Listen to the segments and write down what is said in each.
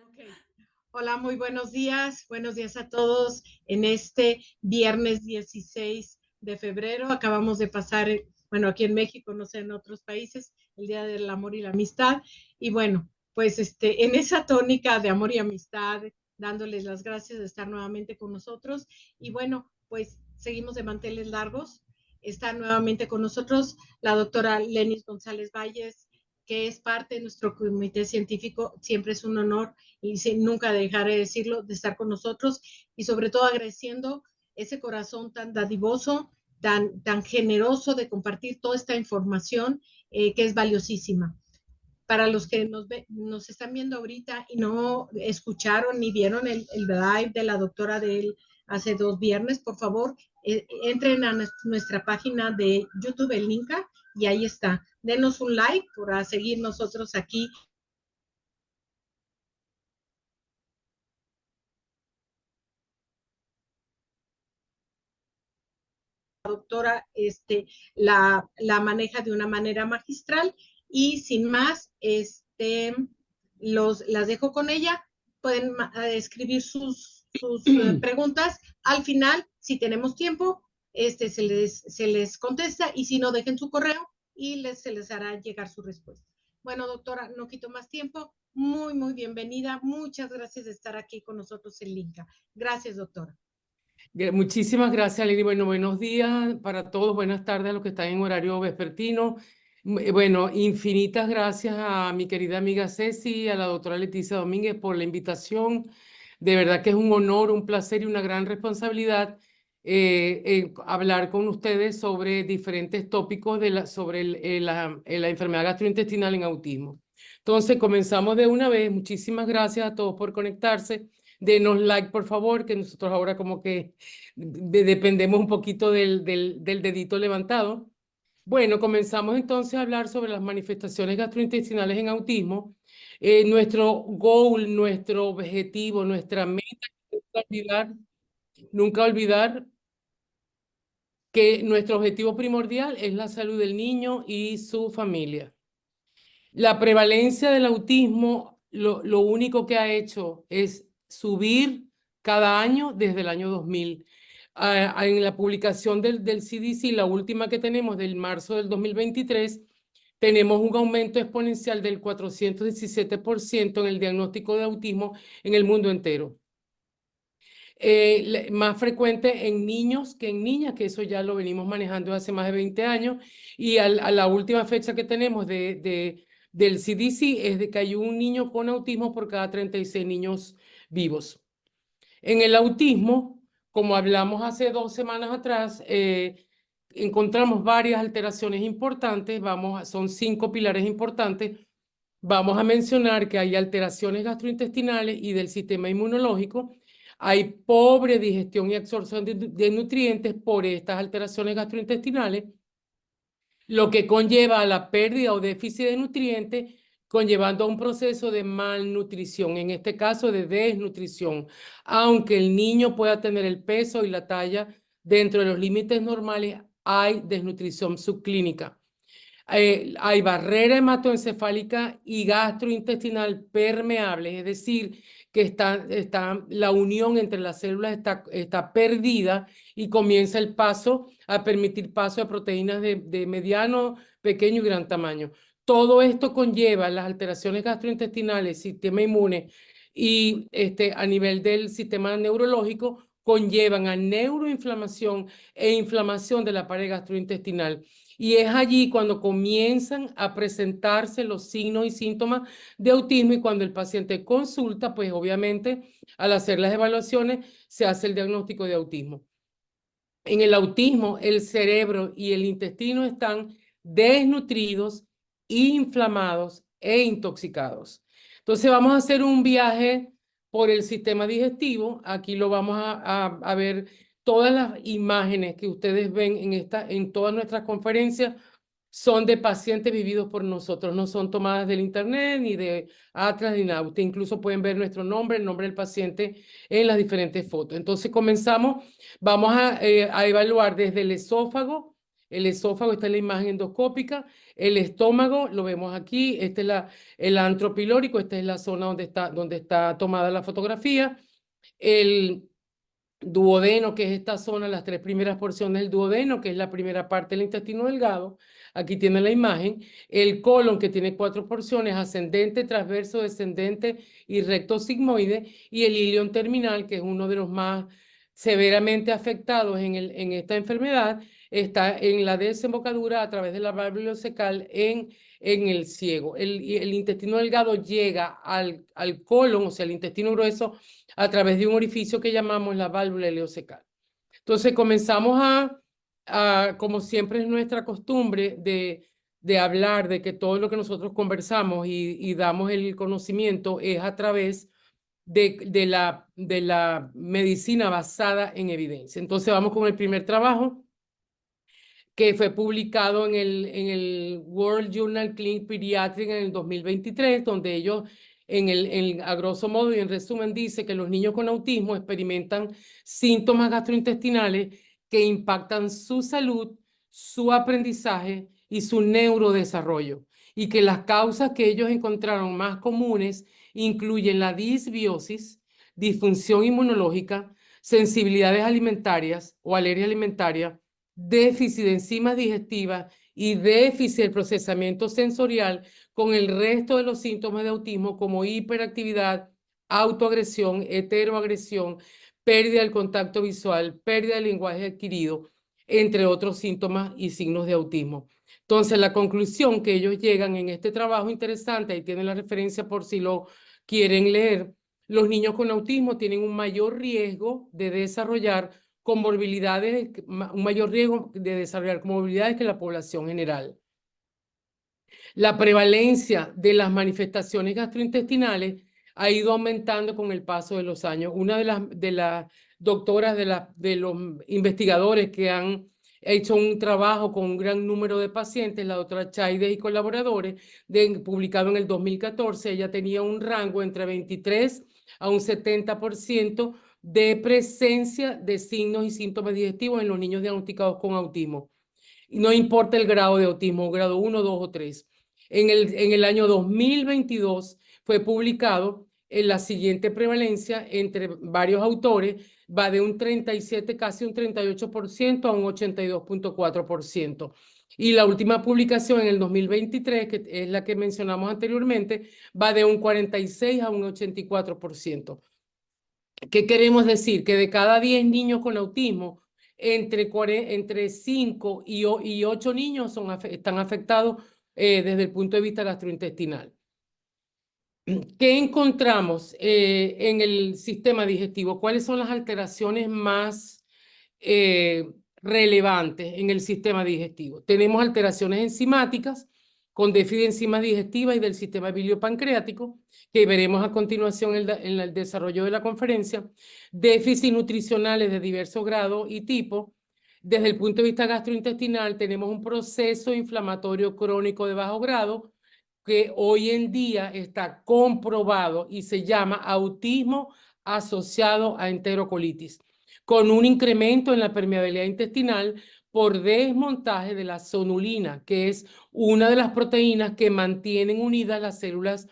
Okay. Hola, muy buenos días. Buenos días a todos en este viernes 16 de febrero. Acabamos de pasar, bueno, aquí en México, no sé, en otros países, el Día del Amor y la Amistad. Y bueno, pues en esa tónica de amor y amistad, dándoles las gracias de estar nuevamente con nosotros. Y bueno, pues seguimos de manteles largos. Está nuevamente con nosotros la doctora Lenis González Valles, que es parte de nuestro comité científico. Siempre es un honor y nunca dejaré de decirlo, de estar con nosotros y sobre todo agradeciendo ese corazón tan dadivoso, tan generoso de compartir toda esta información que es valiosísima. Para los que nos están viendo ahorita y no escucharon ni vieron el live de la doctora de él hace 2 viernes, por favor, entren a nuestra página de YouTube, el link, y ahí está. Denos un like para seguir nosotros aquí. Doctora la maneja de una manera magistral y sin más, las dejo con ella. Pueden escribir sus preguntas. Al final, si tenemos tiempo, se les contesta y si no, dejen su correo y se les hará llegar su respuesta. Bueno, doctora, no quito más tiempo. Muy, muy bienvenida. Muchas gracias de estar aquí con nosotros en Linca. Gracias, doctora. Muchísimas gracias, Lili. Bueno, buenos días para todos, buenas tardes a los que están en horario vespertino. Bueno, infinitas gracias a mi querida amiga Ceci, a la doctora Leticia Domínguez por la invitación. De verdad que es un honor, un placer y una gran responsabilidad hablar con ustedes sobre diferentes tópicos sobre la enfermedad gastrointestinal en autismo. Entonces, comenzamos de una vez. Muchísimas gracias a todos por conectarse. Denos like, por favor, que nosotros ahora como que dependemos un poquito del dedito levantado. Bueno, comenzamos entonces a hablar sobre las manifestaciones gastrointestinales en autismo. Nuestro goal, nuestro objetivo, nuestra meta, nunca olvidar que nuestro objetivo primordial es la salud del niño y su familia. La prevalencia del autismo, lo único que ha hecho es subir cada año desde el año 2000. En la publicación del CDC, la última que tenemos del marzo del 2023, tenemos un aumento exponencial del 417% en el diagnóstico de autismo en el mundo entero. Más frecuente en niños que en niñas, que eso ya lo venimos manejando hace más de 20 años, y a la última fecha que tenemos del CDC es de que hay un niño con autismo por cada 36 niños vivos. En el autismo, como hablamos hace 2 semanas atrás, encontramos varias alteraciones importantes, son 5 pilares importantes. Vamos a mencionar que hay alteraciones gastrointestinales y del sistema inmunológico. Hay pobre digestión y absorción de nutrientes por estas alteraciones gastrointestinales, lo que conlleva a la pérdida o déficit de nutrientes, conllevando a un proceso de malnutrición, en este caso de desnutrición. Aunque el niño pueda tener el peso y la talla dentro de los límites normales, hay desnutrición subclínica. Hay barrera hematoencefálica y gastrointestinal permeable, es decir, que la unión entre las células está perdida y comienza el paso a permitir paso de proteínas de mediano, pequeño y gran tamaño. Todo esto conlleva las alteraciones gastrointestinales, sistema inmune y a nivel del sistema neurológico, conllevan a neuroinflamación e inflamación de la pared gastrointestinal. Y es allí cuando comienzan a presentarse los signos y síntomas de autismo, y cuando el paciente consulta, pues obviamente al hacer las evaluaciones se hace el diagnóstico de autismo. En el autismo, el cerebro y el intestino están desnutridos, inflamados e intoxicados. Entonces vamos a hacer un viaje por el sistema digestivo. Aquí lo vamos a ver. Todas las imágenes que ustedes ven en todas nuestras conferencias son de pacientes vividos por nosotros, no son tomadas del internet ni de Atlas ni nada. Ustedes incluso pueden ver nuestro nombre, el nombre del paciente en las diferentes fotos. Entonces comenzamos, vamos a evaluar desde el esófago, El esófago, esta es la imagen endoscópica. El estómago, lo vemos aquí. Este es el antro pilórico, esta es la zona donde está tomada la fotografía. El duodeno, que es esta zona, las tres primeras porciones del duodeno, que es la primera parte del intestino delgado. Aquí tiene la imagen. El colon, que tiene 4 porciones, ascendente, transverso, descendente y recto sigmoide. Y el ilion terminal, que es uno de los más severamente afectados en esta enfermedad, está en la desembocadura a través de la válvula ileocecal en el ciego. El intestino delgado llega al colon, o sea, el intestino grueso, a través de un orificio que llamamos la válvula ileocecal. Entonces comenzamos como siempre es nuestra costumbre, de hablar de que todo lo que nosotros conversamos y damos el conocimiento es a través de la medicina basada en evidencia. Entonces vamos con el primer trabajo, que fue publicado en el World Journal Clinical Pediatrics en el 2023, donde ellos, a grosso modo y en resumen, dice que los niños con autismo experimentan síntomas gastrointestinales que impactan su salud, su aprendizaje y su neurodesarrollo, y que las causas que ellos encontraron más comunes incluyen la disbiosis, disfunción inmunológica, sensibilidades alimentarias o alergia alimentaria, déficit de enzimas digestivas y déficit del procesamiento sensorial, con el resto de los síntomas de autismo como hiperactividad, autoagresión, heteroagresión, pérdida del contacto visual, pérdida del lenguaje adquirido, entre otros síntomas y signos de autismo. Entonces, la conclusión que ellos llegan en este trabajo interesante, ahí tienen la referencia por si lo quieren leer: los niños con autismo tienen un mayor riesgo de desarrollar comorbilidades, un mayor riesgo de desarrollar comorbilidades que la población general. La prevalencia de las manifestaciones gastrointestinales ha ido aumentando con el paso de los años. Una de las doctoras, de los investigadores que han hecho un trabajo con un gran número de pacientes, la doctora Chaides y colaboradores, publicado en el 2014, ella tenía un rango entre 23 a un 70% de presencia de signos y síntomas digestivos en los niños diagnosticados con autismo. Y no importa el grado de autismo, grado 1, 2 o 3. En el año 2022 fue publicado en la siguiente prevalencia entre varios autores, va de un 37, casi un 38% a un 82.4%. Y la última publicación en el 2023, que es la que mencionamos anteriormente, va de un 46 a un 84%. ¿Qué queremos decir? Que de cada 10 niños con autismo, entre 5 y 8 niños están afectados desde el punto de vista gastrointestinal. ¿Qué encontramos en el sistema digestivo? ¿Cuáles son las alteraciones más relevantes en el sistema digestivo? Tenemos alteraciones enzimáticas con déficit de enzimas digestivas y del sistema biliopancreático, que veremos a continuación en el desarrollo de la conferencia. Déficit nutricionales de diversos grados y tipos. Desde el punto de vista gastrointestinal, tenemos un proceso inflamatorio crónico de bajo grado, que hoy en día está comprobado y se llama autismo asociado a enterocolitis, con un incremento en la permeabilidad intestinal por desmontaje de la zonulina, que es una de las proteínas que mantienen unidas las células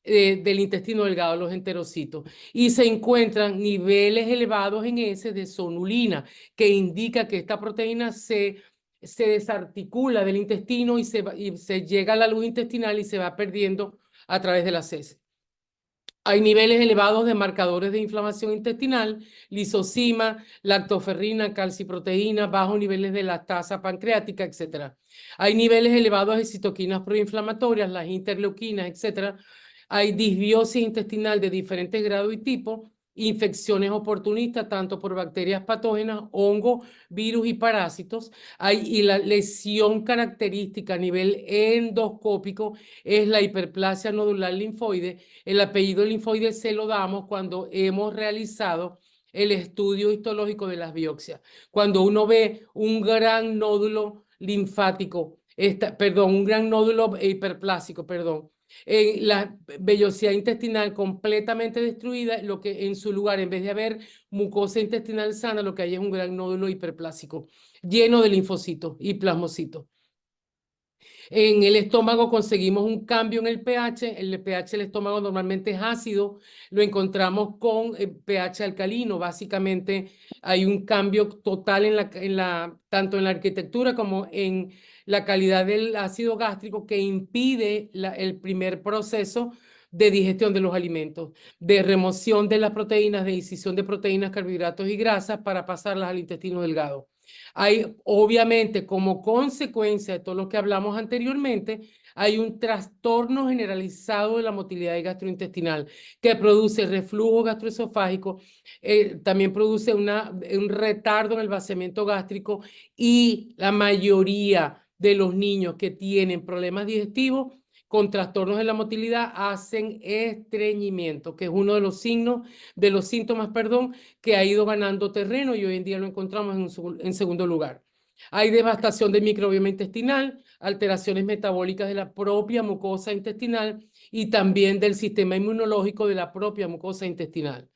del intestino delgado, los enterocitos, y se encuentran niveles elevados en ese de zonulina, que indica que esta proteína se desarticula del intestino y se llega a la luz intestinal y se va perdiendo a través de las heces. Hay niveles elevados de marcadores de inflamación intestinal, lisozima, lactoferrina, calciproteína, bajos niveles de lactasa pancreática, etc. Hay niveles elevados de citoquinas proinflamatorias, las interleuquinas, etc. Hay disbiosis intestinal de diferentes grados y tipos, infecciones oportunistas, tanto por bacterias patógenas, hongos, virus y parásitos. Y la lesión característica a nivel endoscópico es la hiperplasia nodular linfoide. El apellido linfoide se lo damos cuando hemos realizado el estudio histológico de las biopsias. Cuando uno ve un gran nódulo linfático, un gran nódulo hiperplásico, La vellosidad intestinal completamente destruida, lo que en su lugar, en vez de haber mucosa intestinal sana, lo que hay es un gran nódulo hiperplásico lleno de linfocitos y plasmocitos. En el estómago conseguimos un cambio en el pH. El pH del estómago normalmente es ácido. Lo encontramos con pH alcalino. Básicamente hay un cambio total tanto en la arquitectura como en la calidad del ácido gástrico que impide el primer proceso de digestión de los alimentos, de remoción de las proteínas, de incisión de proteínas, carbohidratos y grasas para pasarlas al intestino delgado. Hay, obviamente, como consecuencia de todo lo que hablamos anteriormente, hay un trastorno generalizado de la motilidad gastrointestinal que produce reflujo gastroesofágico, también produce un retardo en el vaciamiento gástrico y la mayoría de los niños que tienen problemas digestivos con trastornos de la motilidad hacen estreñimiento, que es uno de los signos, de los síntomas, perdón, que ha ido ganando terreno y hoy en día lo encontramos en segundo lugar. Hay devastación del microbioma intestinal, alteraciones metabólicas de la propia mucosa intestinal y también del sistema inmunológico de la propia mucosa intestinal.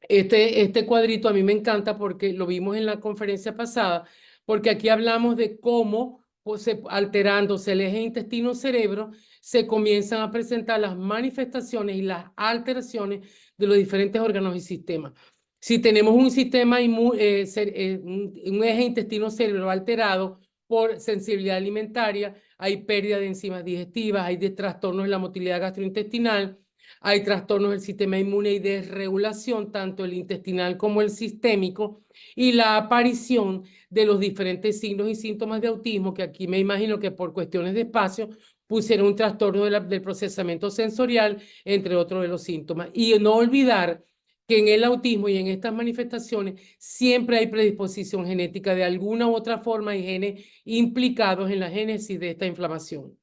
Este cuadrito a mí me encanta porque lo vimos en la conferencia pasada, porque aquí hablamos de cómo, pues, alterándose el eje intestino-cerebro, se comienzan a presentar las manifestaciones y las alteraciones de los diferentes órganos y sistemas. Si tenemos un sistema un eje intestino-cerebro alterado por sensibilidad alimentaria, hay pérdida de enzimas digestivas, hay trastornos en la motilidad gastrointestinal, hay trastornos del sistema inmune y desregulación, tanto el intestinal como el sistémico, y la aparición de los diferentes signos y síntomas de autismo, que aquí me imagino que por cuestiones de espacio pusieron un trastorno del procesamiento sensorial, entre otros de los síntomas. Y no olvidar que en el autismo y en estas manifestaciones siempre hay predisposición genética de alguna u otra forma y genes implicados en la génesis de esta inflamación.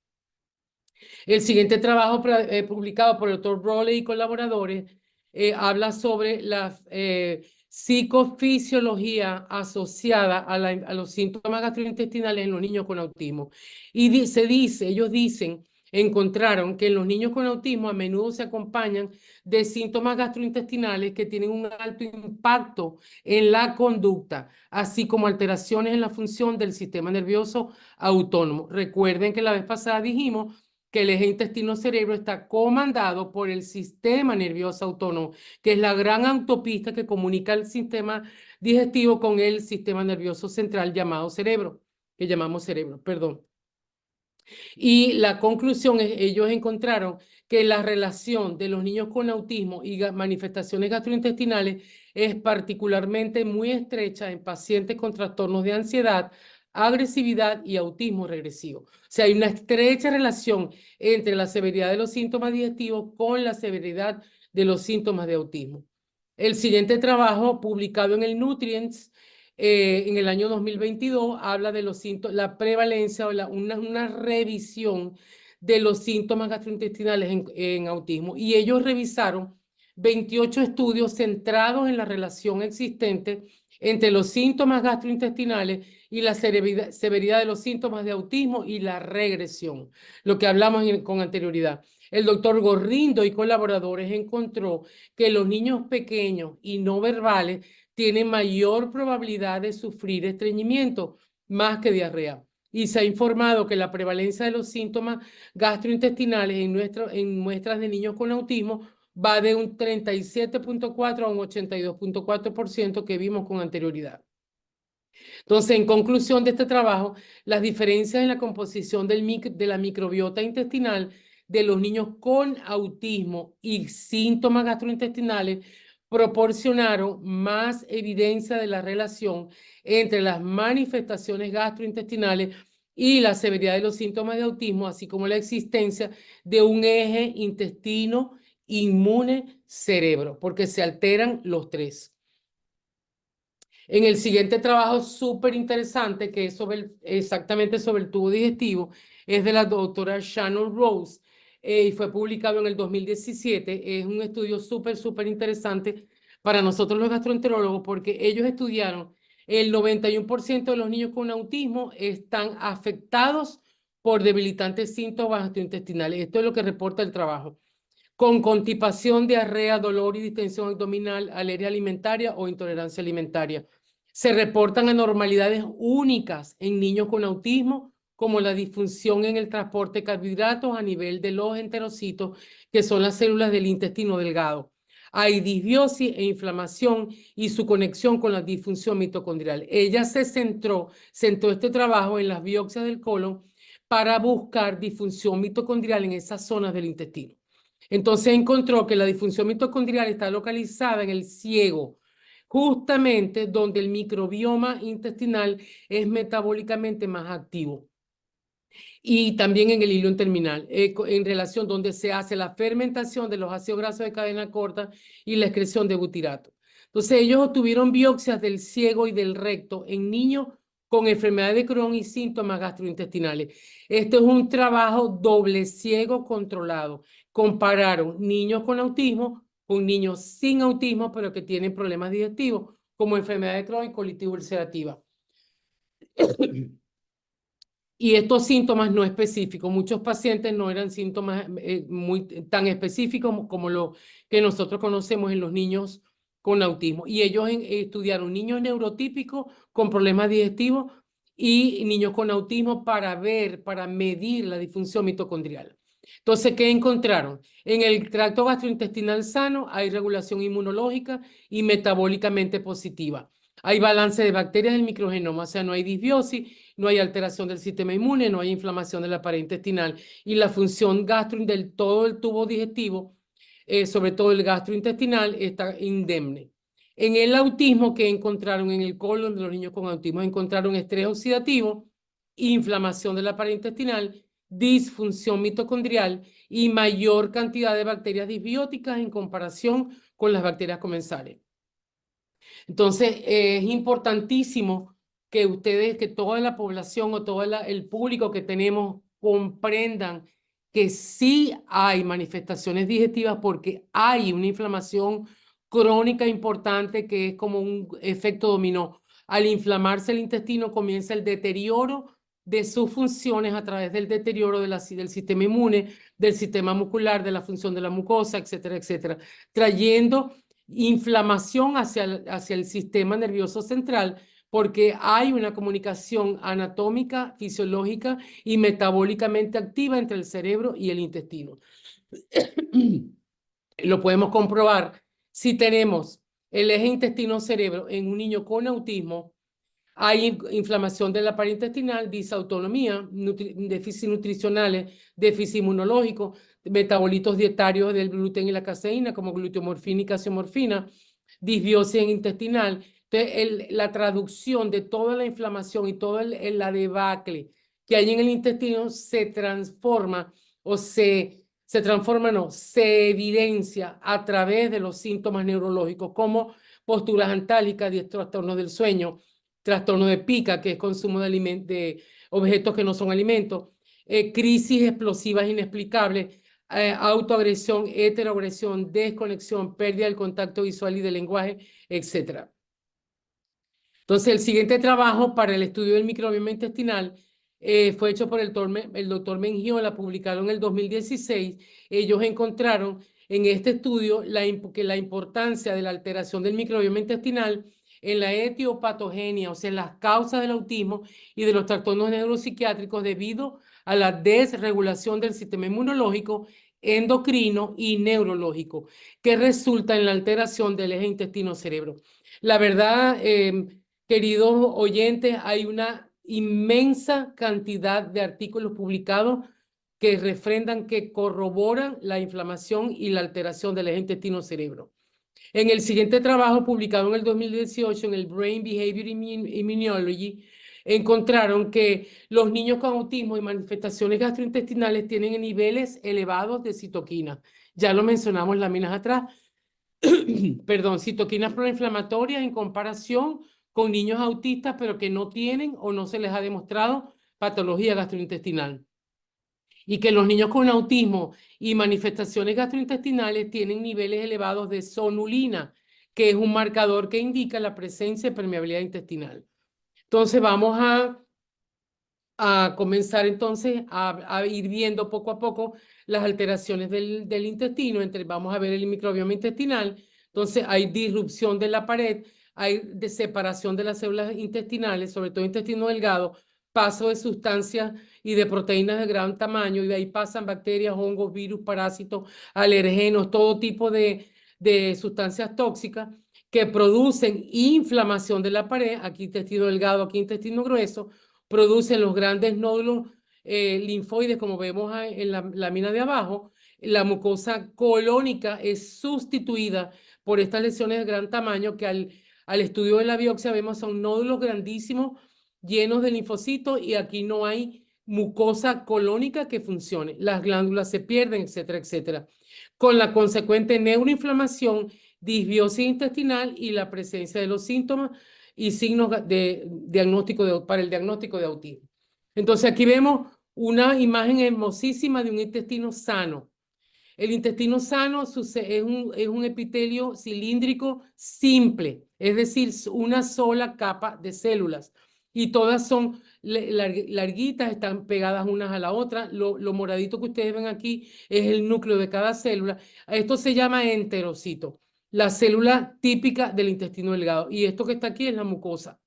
El siguiente trabajo publicado por el doctor Rowley y colaboradores habla sobre la psicofisiología asociada a los síntomas gastrointestinales en los niños con autismo. Y ellos dicen, encontraron que en los niños con autismo a menudo se acompañan de síntomas gastrointestinales que tienen un alto impacto en la conducta, así como alteraciones en la función del sistema nervioso autónomo. Recuerden que la vez pasada dijimos que el eje intestino-cerebro está comandado por el sistema nervioso autónomo, que es la gran autopista que comunica el sistema digestivo con el sistema nervioso central llamado cerebro, que llamamos cerebro, perdón. Y la conclusión es, ellos encontraron que la relación de los niños con autismo y manifestaciones gastrointestinales es particularmente muy estrecha en pacientes con trastornos de ansiedad, agresividad y autismo regresivo. O sea, hay una estrecha relación entre la severidad de los síntomas digestivos con la severidad de los síntomas de autismo. El siguiente trabajo, publicado en el Nutrients, en el año 2022, habla de los síntomas, la prevalencia o una revisión de los síntomas gastrointestinales en autismo. Y ellos revisaron 28 estudios centrados en la relación existente entre los síntomas gastrointestinales y la severidad de los síntomas de autismo y la regresión, lo que hablamos con anterioridad. El doctor Gorrindo y colaboradores encontró que los niños pequeños y no verbales tienen mayor probabilidad de sufrir estreñimiento más que diarrea. Y se ha informado que la prevalencia de los síntomas gastrointestinales en muestras de niños con autismo va de un 37.4 a un 82.4% que vimos con anterioridad. Entonces, en conclusión de este trabajo, las diferencias en la composición de la microbiota intestinal de los niños con autismo y síntomas gastrointestinales proporcionaron más evidencia de la relación entre las manifestaciones gastrointestinales y la severidad de los síntomas de autismo, así como la existencia de un eje intestino, inmune, cerebro, porque se alteran los tres. En el siguiente trabajo súper interesante, que es exactamente sobre el tubo digestivo, es de la doctora Shannon Rose y fue publicado en el 2017. Es un estudio súper interesante para nosotros los gastroenterólogos porque ellos estudiaron el 91% de los niños con autismo están afectados por debilitantes síntomas gastrointestinales. Esto es lo que reporta el trabajo. Con constipación, diarrea, dolor y distensión abdominal, alergia alimentaria o intolerancia alimentaria. Se reportan anormalidades únicas en niños con autismo, como la disfunción en el transporte de carbohidratos a nivel de los enterocitos, que son las células del intestino delgado. Hay disbiosis e inflamación y su conexión con la disfunción mitocondrial. Ella se centró este trabajo en las biopsias del colon para buscar disfunción mitocondrial en esas zonas del intestino. Entonces encontró que la disfunción mitocondrial está localizada en el ciego, justamente donde el microbioma intestinal es metabólicamente más activo. Y también en el hilo terminal, en relación donde se hace la fermentación de los ácidos grasos de cadena corta y la excreción de butirato. Entonces ellos obtuvieron biopsias del ciego y del recto en niños con enfermedad de Crohn y síntomas gastrointestinales. Este es un trabajo doble ciego controlado. Compararon niños con autismo con niños sin autismo, pero que tienen problemas digestivos, como enfermedad de Crohn y colitis ulcerativa. Y estos síntomas no específicos, muchos pacientes no eran síntomas tan específicos como lo que nosotros conocemos en los niños con autismo. Y ellos estudiaron niños neurotípicos con problemas digestivos y niños con autismo para medir la disfunción mitocondrial. Entonces, ¿qué encontraron? En el tracto gastrointestinal sano hay regulación inmunológica y metabólicamente positiva. Hay balance de bacterias del microgenoma, o sea, no hay disbiosis, no hay alteración del sistema inmune, no hay inflamación de la pared intestinal y la función del todo el tubo digestivo, sobre todo el gastrointestinal, está indemne. En el autismo que encontraron en el colon de los niños con autismo, encontraron estrés oxidativo, inflamación de la pared intestinal, disfunción mitocondrial y mayor cantidad de bacterias disbióticas en comparación con las bacterias comensales. Entonces, es importantísimo que ustedes, que toda la población o todo el público que tenemos comprendan que sí hay manifestaciones digestivas porque hay una inflamación crónica importante que es como un efecto dominó. Al inflamarse el intestino comienza el deterioro de sus funciones a través del deterioro del sistema inmune, del sistema muscular, de la función de la mucosa, etcétera, etcétera, trayendo inflamación hacia el sistema nervioso central, porque hay una comunicación anatómica, fisiológica y metabólicamente activa entre el cerebro y el intestino. Lo podemos comprobar si tenemos el eje intestino-cerebro en un niño con autismo. Hay inflamación de la pared intestinal, disautonomía, déficit nutricionales, déficit inmunológico, metabolitos dietarios del gluten y la caseína, como gluteomorfina y casiomorfina, disbiosis intestinal. Entonces, la traducción de toda la inflamación y toda la debacle que hay en el intestino se transforma o se evidencia a través de los síntomas neurológicos, como posturas antálgicas, trastornos del sueño, trastorno de pica, que es consumo de objetos que no son alimentos, crisis explosivas inexplicables, autoagresión, heteroagresión, desconexión, pérdida del contacto visual y del lenguaje, etc. Entonces, el siguiente trabajo para el estudio del microbioma intestinal fue hecho por el doctor Mengiola, publicado en el 2016. Ellos encontraron en este estudio que la importancia de la alteración del microbioma intestinal en la etiopatogenia, o sea, en las causas del autismo y de los trastornos neuropsiquiátricos debido a la desregulación del sistema inmunológico, endocrino y neurológico, que resulta en la alteración del eje intestino-cerebro. La verdad, queridos oyentes, hay una inmensa cantidad de artículos publicados que refrendan, que corroboran la inflamación y la alteración del eje intestino-cerebro. En el siguiente trabajo, publicado en el 2018 en el Brain Behavior Immunology, encontraron que los niños con autismo y manifestaciones gastrointestinales tienen niveles elevados de citoquinas. Ya lo mencionamos láminas atrás. Perdón, citoquinas proinflamatorias en comparación con niños autistas, pero que no tienen o no se les ha demostrado patología gastrointestinal. Y que los niños con autismo y manifestaciones gastrointestinales tienen niveles elevados de sonulina, que es un marcador que indica la presencia de permeabilidad intestinal. Entonces vamos a a comenzar entonces a ir viendo poco a poco las alteraciones del intestino. Vamos a ver el microbioma intestinal. Entonces hay disrupción de la pared, hay de separación de las células intestinales, sobre todo intestino delgado, paso de sustancias y de proteínas de gran tamaño, y de ahí pasan bacterias, hongos, virus, parásitos, alergenos, todo tipo de sustancias tóxicas que producen inflamación de la pared, aquí intestino delgado, aquí intestino grueso, producen los grandes nódulos linfoides, como vemos en la lámina de abajo. La mucosa colónica es sustituida por estas lesiones de gran tamaño que al estudio de la biopsia vemos son nódulos grandísimos llenos de linfocitos, y aquí no hay mucosa colónica que funcione. Las glándulas se pierden, etcétera, etcétera. Con la consecuente neuroinflamación, disbiosis intestinal y la presencia de los síntomas y signos para el diagnóstico de autismo. Entonces aquí vemos una imagen hermosísima de un intestino sano. El intestino sano es un epitelio cilíndrico simple, es decir, una sola capa de células. Y todas son larguitas, están pegadas unas a la otra. Lo moradito que ustedes ven aquí es el núcleo de cada célula. Esto se llama enterocito, la célula típica del intestino delgado. Y esto que está aquí es la mucosa.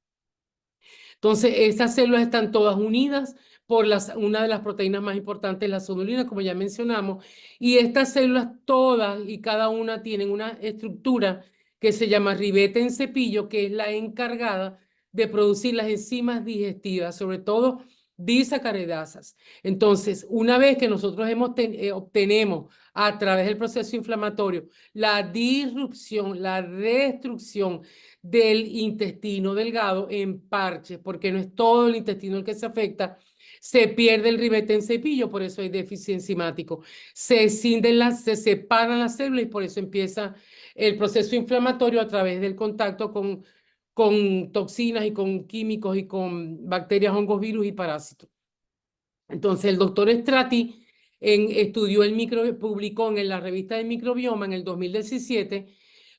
Entonces, estas células están todas unidas por una de las proteínas más importantes, la sonulina, como ya mencionamos, y estas células todas y cada una tienen una estructura que se llama ribete en cepillo, que es la encargada de producir las enzimas digestivas, sobre todo disacaridasas. Entonces, una vez que nosotros obtenemos a través del proceso inflamatorio la disrupción, la destrucción del intestino delgado en parches, porque no es todo el intestino el que se afecta, se pierde el ribete en cepillo, por eso hay déficit enzimático. Se separan las células y por eso empieza el proceso inflamatorio a través del contacto con toxinas y con químicos y con bacterias, hongos, virus y parásitos. Entonces el doctor Strati publicó en la revista del microbioma en el 2017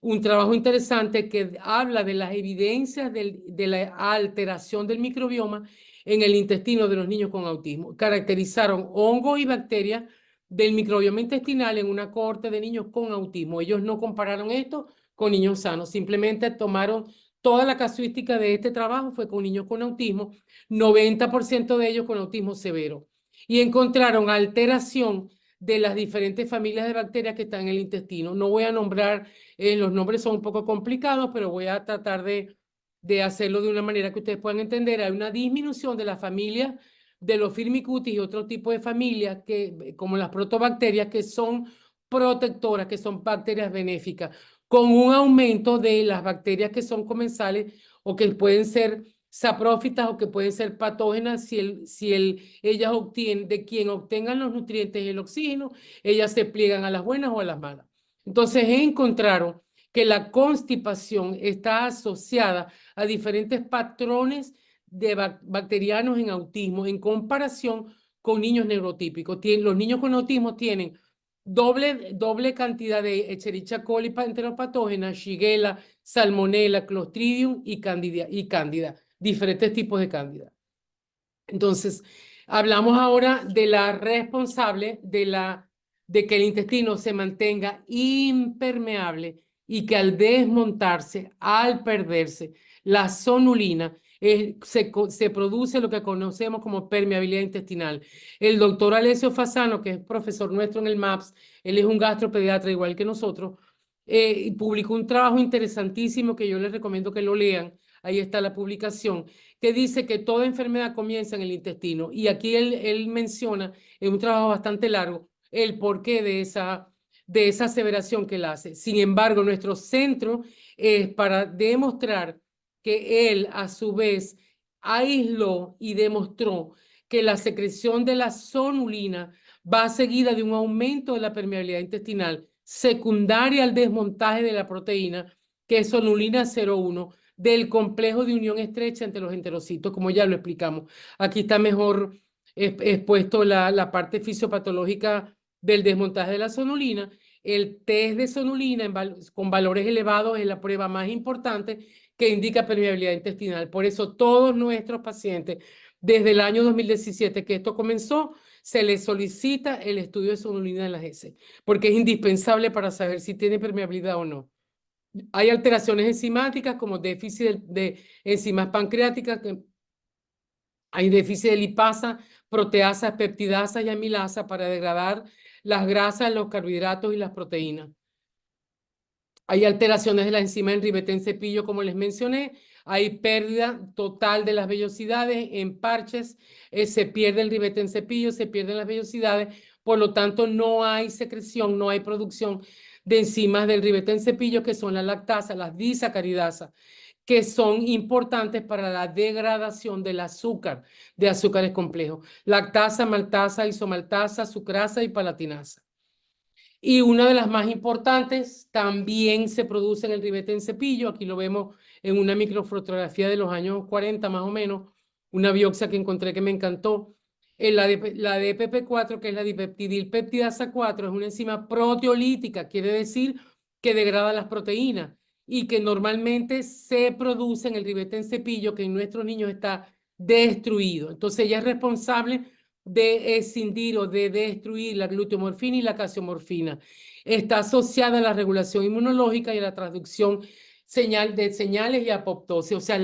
un trabajo interesante que habla de las evidencias de la alteración del microbioma en el intestino de los niños con autismo. Caracterizaron hongos y bacterias del microbioma intestinal en una cohorte de niños con autismo. Ellos no compararon esto con niños sanos, simplemente tomaron toda la casuística de este trabajo, fue con niños con autismo, 90% de ellos con autismo severo, y encontraron alteración de las diferentes familias de bacterias que están en el intestino. No voy a nombrar, los nombres son un poco complicados, pero voy a tratar de hacerlo de una manera que ustedes puedan entender. Hay una disminución de las familias de los firmicutes y otro tipo de familias como las protobacterias, que son protectoras, que son bacterias benéficas, con un aumento de las bacterias que son comensales o que pueden ser saprófitas o que pueden ser patógenas ellas de quien obtengan los nutrientes y el oxígeno, ellas se pliegan a las buenas o a las malas. Entonces encontraron que la constipación está asociada a diferentes patrones de bacterianos en autismo en comparación con niños neurotípicos. Los niños con autismo tienen doble cantidad de Escherichia coli enteropatógena, Shigella, Salmonella, Clostridium y Cándida, diferentes tipos de cándida. Entonces, hablamos ahora de la responsable de que el intestino se mantenga impermeable y que al desmontarse, al perderse, la sonulina, se produce lo que conocemos como permeabilidad intestinal. El doctor Alessio Fasano, que es profesor nuestro en el MAPS, él es un gastropediatra igual que nosotros, publicó un trabajo interesantísimo que yo les recomiendo que lo lean. Ahí está la publicación, que dice que toda enfermedad comienza en el intestino. Y aquí él menciona, en un trabajo bastante largo, el porqué de esa aseveración que él hace. Sin embargo, nuestro centro es para demostrar que él, a su vez, aisló y demostró que la secreción de la sonulina va seguida de un aumento de la permeabilidad intestinal secundaria al desmontaje de la proteína, que es sonulina 0,1, del complejo de unión estrecha entre los enterocitos, como ya lo explicamos. Aquí está mejor expuesto la parte fisiopatológica del desmontaje de la sonulina. El test de sonulina con valores elevados es la prueba más importante que indica permeabilidad intestinal. Por eso todos nuestros pacientes Desde el año 2017 que esto comenzó, se le solicita el estudio de sonulina en las heces, porque es indispensable para saber si tiene permeabilidad o no. Hay alteraciones enzimáticas como déficit de enzimas pancreáticas, hay déficit de lipasa, proteasas, peptidasas y amilasa para degradar las grasas, los carbohidratos y las proteínas. Hay alteraciones de la enzima en ribetén-cepillo, como les mencioné. Hay pérdida total de las vellosidades en parches. Se pierde el ribetén-cepillo, se pierden las vellosidades. Por lo tanto, no hay secreción, no hay producción de enzimas del ribetén-cepillo, que son la lactasa, las disacaridasas, que son importantes para la degradación del azúcar, de azúcares complejos. Lactasa, maltasa, isomaltasa, sucrasa y palatinasa. Y una de las más importantes también se produce en el ribetén-cepillo. Aquí lo vemos en una microfotografía de los años 40 más o menos, una biopsia que encontré que me encantó. La DPP4, que es la dipeptidilpeptidasa 4, es una enzima proteolítica, quiere decir que degrada las proteínas y que normalmente se produce en el ribetén-cepillo, que en nuestros niños está destruido. Entonces ella es responsable de escindir o de destruir la gluteomorfina y la casiomorfina. Está asociada a la regulación inmunológica y a la transducción de señales y apoptosis. O sea,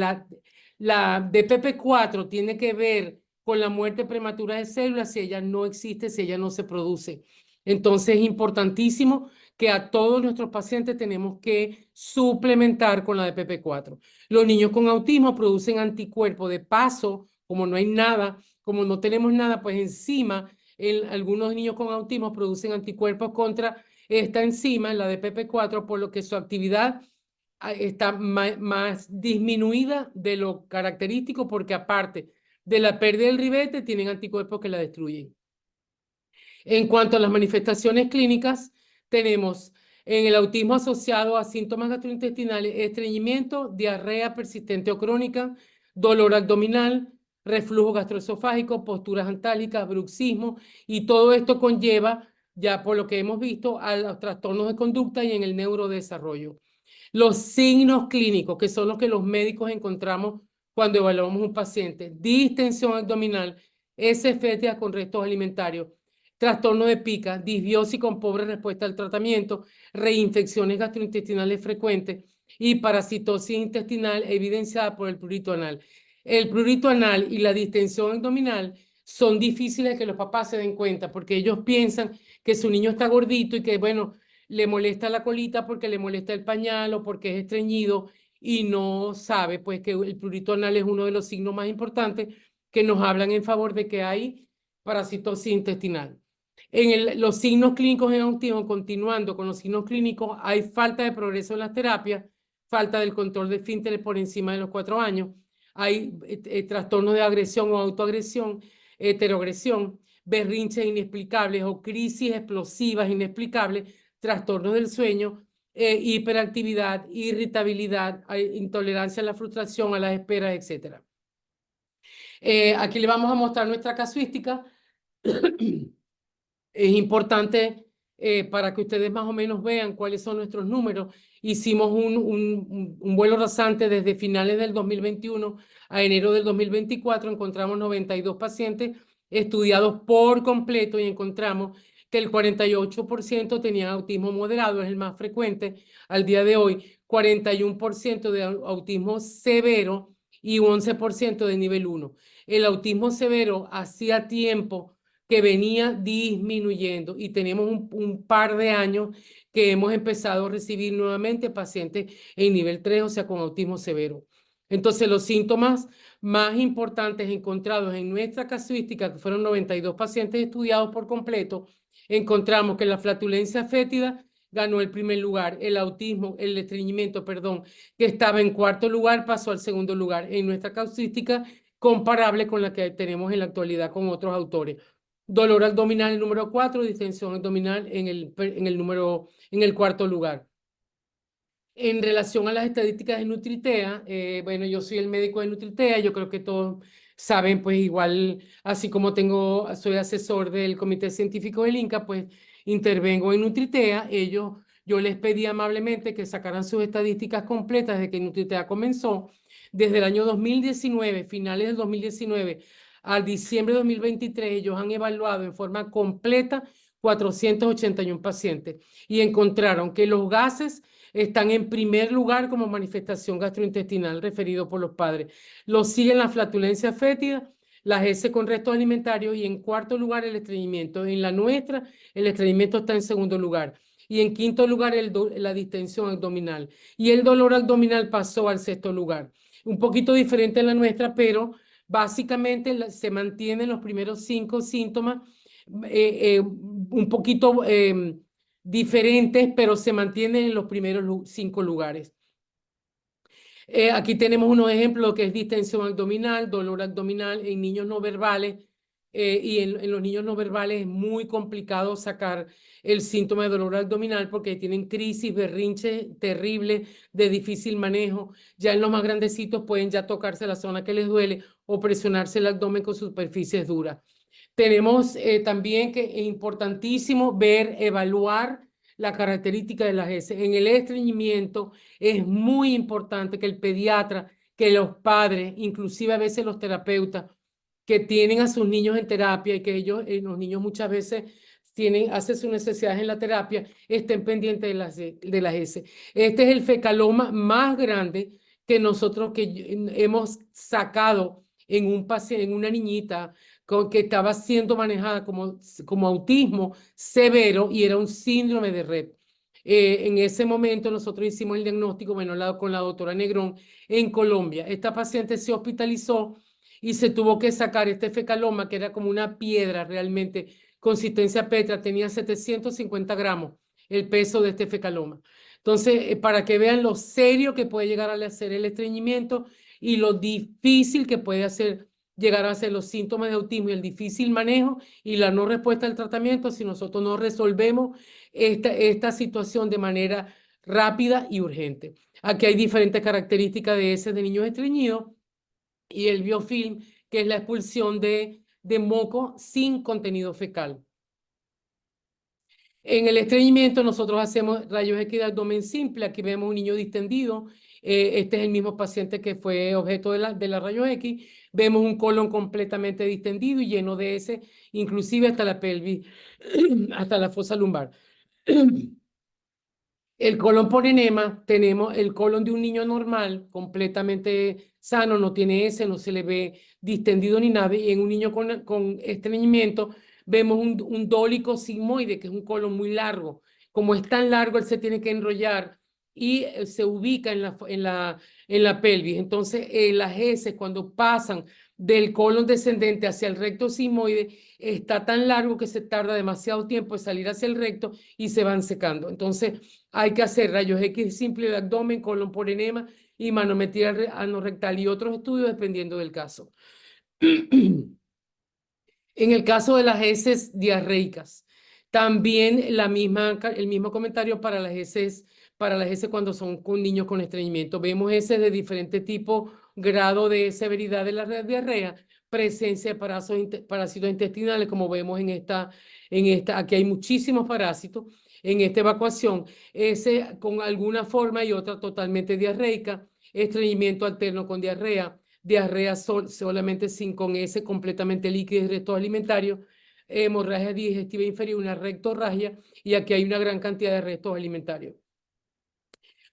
la DPP4 tiene que ver con la muerte prematura de células si ella no existe, si ella no se produce. Entonces es importantísimo que a todos nuestros pacientes tenemos que suplementar con la DPP4. Los niños con autismo producen anticuerpos de paso, como no hay nada, como no tenemos nada, pues encima, algunos niños con autismo producen anticuerpos contra esta enzima, la DPP4, por lo que su actividad está más disminuida de lo característico, porque aparte de la pérdida del ribete, tienen anticuerpos que la destruyen. En cuanto a las manifestaciones clínicas, tenemos en el autismo asociado a síntomas gastrointestinales, estreñimiento, diarrea persistente o crónica, dolor abdominal, reflujo gastroesofágico, posturas antálgicas, bruxismo, y todo esto conlleva, ya por lo que hemos visto, a los trastornos de conducta y en el neurodesarrollo. Los signos clínicos, que son los que los médicos encontramos cuando evaluamos un paciente: distensión abdominal, heces fétidas con restos alimentarios, trastorno de pica, disbiosis con pobre respuesta al tratamiento, reinfecciones gastrointestinales frecuentes y parasitosis intestinal evidenciada por el prurito anal. El prurito anal y la distensión abdominal son difíciles que los papás se den cuenta, porque ellos piensan que su niño está gordito y que, bueno, le molesta la colita porque le molesta el pañal o porque es estreñido, y no sabe pues que el prurito anal es uno de los signos más importantes que nos hablan en favor de que hay parasitosis intestinal. En los signos clínicos en autismo, continuando con los signos clínicos, hay falta de progreso en las terapias, falta del control de esfínteres por encima de los 4 años, hay trastornos de agresión o autoagresión, heteroagresión, berrinches inexplicables o crisis explosivas inexplicables, trastornos del sueño, hiperactividad, irritabilidad, intolerancia a la frustración, a las esperas, etc. Aquí le vamos a mostrar nuestra casuística. Es importante para que ustedes más o menos vean cuáles son nuestros números. Hicimos un vuelo rasante desde finales del 2021 a enero del 2024. Encontramos 92 pacientes estudiados por completo y encontramos que el 48% tenían autismo moderado, es el más frecuente al día de hoy, 41% de autismo severo y 11% de nivel 1. El autismo severo hacía tiempo que venía disminuyendo y tenemos un par de años que hemos empezado a recibir nuevamente pacientes en nivel 3, o sea, con autismo severo. Entonces, los síntomas más importantes encontrados en nuestra casuística, que fueron 92 pacientes estudiados por completo, encontramos que la flatulencia fétida ganó el primer lugar, el autismo, el estreñimiento, perdón, que estaba en cuarto lugar, pasó al segundo lugar en nuestra casuística, comparable con la que tenemos en la actualidad con otros autores. Dolor abdominal el número 4, distensión abdominal en el cuarto lugar. En relación a las estadísticas de Nutritea, bueno, yo soy el médico de Nutritea, yo creo que todos saben, pues igual, así como soy asesor del Comité Científico del INCA, pues intervengo en Nutritea. Yo les pedí amablemente que sacaran sus estadísticas completas desde que Nutritea comenzó, desde el año 2019, finales del 2019, a diciembre de 2023, ellos han evaluado en forma completa 481 pacientes y encontraron que los gases están en primer lugar como manifestación gastrointestinal referido por los padres. Lo siguen la flatulencia fétida, las heces con restos alimentarios y en cuarto lugar el estreñimiento. En la nuestra, el estreñimiento está en segundo lugar. Y en quinto lugar, la distensión abdominal. Y el dolor abdominal pasó al sexto lugar. Un poquito diferente en la nuestra, pero básicamente se mantienen los primeros 5 síntomas un poquito diferentes, pero se mantienen en los primeros 5 lugares. Aquí tenemos unos ejemplos que es distensión abdominal, dolor abdominal en niños no verbales y en los niños no verbales es muy complicado sacar el síntoma de dolor abdominal porque tienen crisis, berrinche terrible, de difícil manejo. Ya en los más grandecitos pueden ya tocarse la zona que les duele o presionarse el abdomen con superficies duras. Tenemos también que es importantísimo evaluar la característica de las heces. En el estreñimiento es muy importante que el pediatra, que los padres, inclusive a veces los terapeutas que tienen a sus niños en terapia y que ellos, los niños muchas veces hacen sus necesidades en la terapia, estén pendientes de las heces. Este es el fecaloma más grande que nosotros hemos sacado en un paciente, en una niñita que estaba siendo manejada como autismo severo y era un síndrome de Rett. En ese momento nosotros hicimos el diagnóstico, bueno, con la doctora Negrón en Colombia. Esta paciente se hospitalizó y se tuvo que sacar este fecaloma, que era como una piedra realmente, consistencia petra, tenía 750 gramos el peso de este fecaloma. Entonces, para que vean lo serio que puede llegar a ser el estreñimiento y lo difícil que puede llegar a ser los síntomas de autismo y el difícil manejo y la no respuesta al tratamiento si nosotros no resolvemos esta situación de manera rápida y urgente. Aquí hay diferentes características de heces de niños estreñidos y el biofilm, que es la expulsión de moco sin contenido fecal. En el estreñimiento nosotros hacemos rayos X de abdomen simple. Aquí vemos un niño distendido. Este es el mismo paciente que fue objeto de la rayos X. Vemos un colon completamente distendido y lleno de heces, inclusive hasta la pelvis, hasta la fosa lumbar. El colon por enema, tenemos el colon de un niño normal, completamente sano, no tiene heces, no se le ve distendido ni nada. Y en un niño con estreñimiento vemos un dólico sigmoide, que es un colon muy largo. Como es tan largo, él se tiene que enrollar y se ubica en la pelvis. Entonces, las heces, cuando pasan del colon descendente hacia el recto sigmoide, está tan largo que se tarda demasiado tiempo en salir hacia el recto y se van secando. Entonces, hay que hacer rayos X simple de abdomen, colon por enema y manometría anorrectal y otros estudios dependiendo del caso. En el caso de las heces diarreicas, también el mismo comentario para las heces cuando son con niños con estreñimiento. Vemos heces de diferente tipo, grado de severidad de la diarrea, presencia de parásitos intestinales, como vemos aquí hay muchísimos parásitos en esta evacuación, ese con alguna forma y otra totalmente diarreica, estreñimiento alterno con diarrea solamente con ese completamente líquido y restos alimentarios, hemorragia digestiva inferior, una rectorragia, y aquí hay una gran cantidad de restos alimentarios.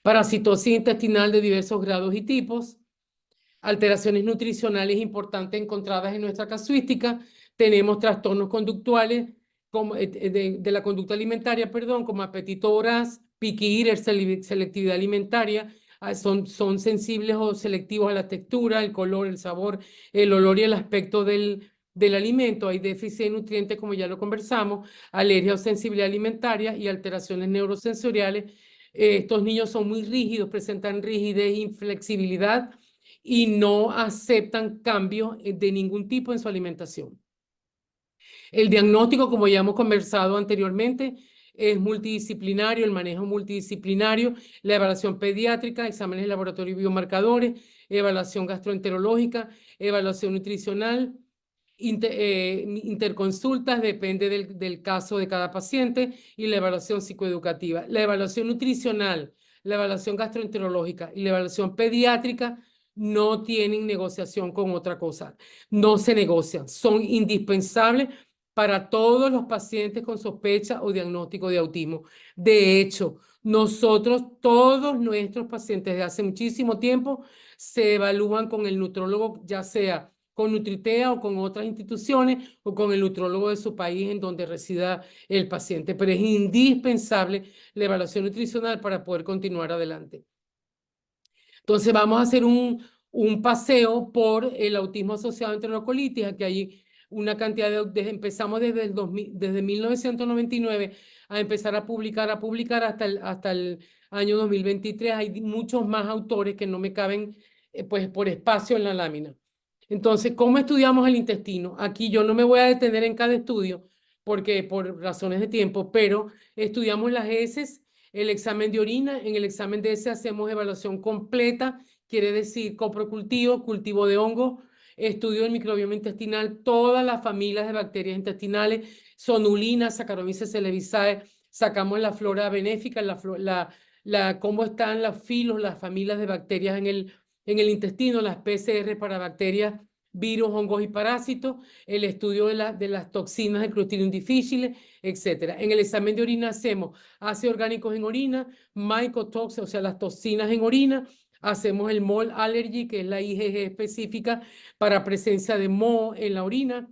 Parasitosis intestinal de diversos grados y tipos, alteraciones nutricionales importantes encontradas en nuestra casuística, tenemos trastornos conductuales como, de la conducta alimentaria, perdón, como apetito voraz, picky eater, selectividad alimentaria, son sensibles o selectivos a la textura, el color, el sabor, el olor y el aspecto del alimento. Hay déficit de nutrientes, como ya lo conversamos, alergia o sensibilidad alimentaria y alteraciones neurosensoriales. Estos niños son muy rígidos, presentan rigidez, inflexibilidad y no aceptan cambios de ningún tipo en su alimentación. El diagnóstico, como ya hemos conversado anteriormente, es multidisciplinario, el manejo multidisciplinario, la evaluación pediátrica, exámenes de laboratorio y biomarcadores, evaluación gastroenterológica, evaluación nutricional, interconsultas, depende del caso de cada paciente, y la evaluación psicoeducativa. La evaluación nutricional, la evaluación gastroenterológica y la evaluación pediátrica no tienen negociación con otra cosa. No se negocian, son indispensables para todos los pacientes con sospecha o diagnóstico de autismo. De hecho, nosotros, todos nuestros pacientes de hace muchísimo tiempo, se evalúan con el nutrólogo, ya sea con Nutritea o con otras instituciones o con el nutrólogo de su país en donde resida el paciente. Pero es indispensable la evaluación nutricional para poder continuar adelante. Entonces vamos a hacer un paseo por el autismo asociado a enterocolitis. Aquí hay una cantidad empezamos desde el 2000, desde 1999 a empezar a publicar hasta el año 2023. Hay muchos más autores que no me caben pues por espacio en la lámina. Entonces, ¿cómo estudiamos el intestino? Aquí yo no me voy a detener en cada estudio porque por razones de tiempo, pero estudiamos las heces, el examen de orina. En el examen de heces hacemos evaluación completa, quiere decir coprocultivo, cultivo de hongo, estudio del microbioma intestinal, todas las familias de bacterias intestinales, sonulina, Saccharomyces cerevisiae, sacamos la flora benéfica, cómo están los filos, las familias de bacterias en el intestino, las PCR para bacterias, virus, hongos y parásitos, el estudio de las toxinas de Clostridium difficile, etc. En el examen de orina hacemos ácidos orgánicos en orina, mycotoxins, o sea, las toxinas en orina, hacemos el mole allergy, que es la IgG específica para presencia de moho en la orina,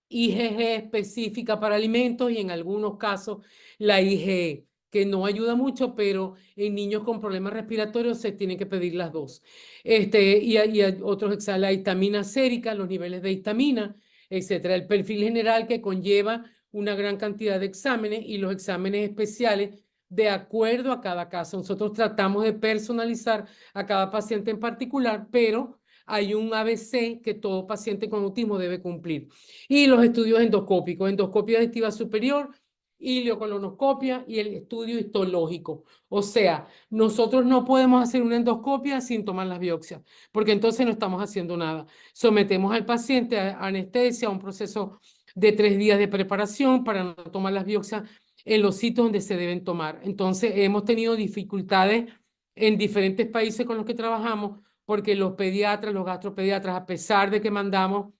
IgG específica para alimentos y en algunos casos la IgE, que no ayuda mucho, pero en niños con problemas respiratorios se tienen que pedir las dos. Y hay otros exámenes, la histamina sérica, los niveles de histamina, etcétera. El perfil general que conlleva una gran cantidad de exámenes y los exámenes especiales de acuerdo a cada caso. Nosotros tratamos de personalizar a cada paciente en particular, pero hay un ABC que todo paciente con autismo debe cumplir. Y los estudios endoscópicos, endoscopia digestiva superior, ileocolonoscopia y el estudio histológico. O sea, nosotros no podemos hacer una endoscopia sin tomar las biopsias, porque entonces no estamos haciendo nada. Sometemos al paciente a anestesia, a un proceso de 3 días de preparación para no tomar las biopsias en los sitios donde se deben tomar. Entonces, hemos tenido dificultades en diferentes países con los que trabajamos, porque los pediatras, los gastropediatras, a pesar de que mandamos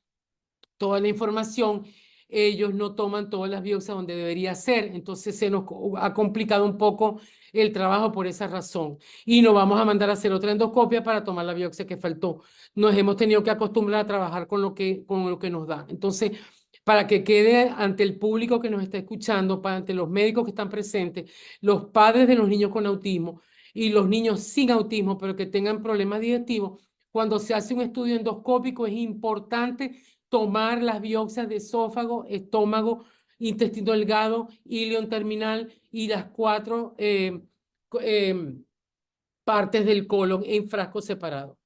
toda la información, ellos no toman todas las biopsias donde debería ser. Entonces se nos ha complicado un poco el trabajo por esa razón. Y nos vamos a mandar a hacer otra endoscopia para tomar la biopsia que faltó. Nos hemos tenido que acostumbrar a trabajar con lo que nos dan. Entonces, para que quede ante el público que nos está escuchando, ante los médicos que están presentes, los padres de los niños con autismo y los niños sin autismo, pero que tengan problemas digestivos, cuando se hace un estudio endoscópico es importante tomar las biopsias de esófago, estómago, intestino delgado, ilion terminal y las 4 partes del colon en frascos separados.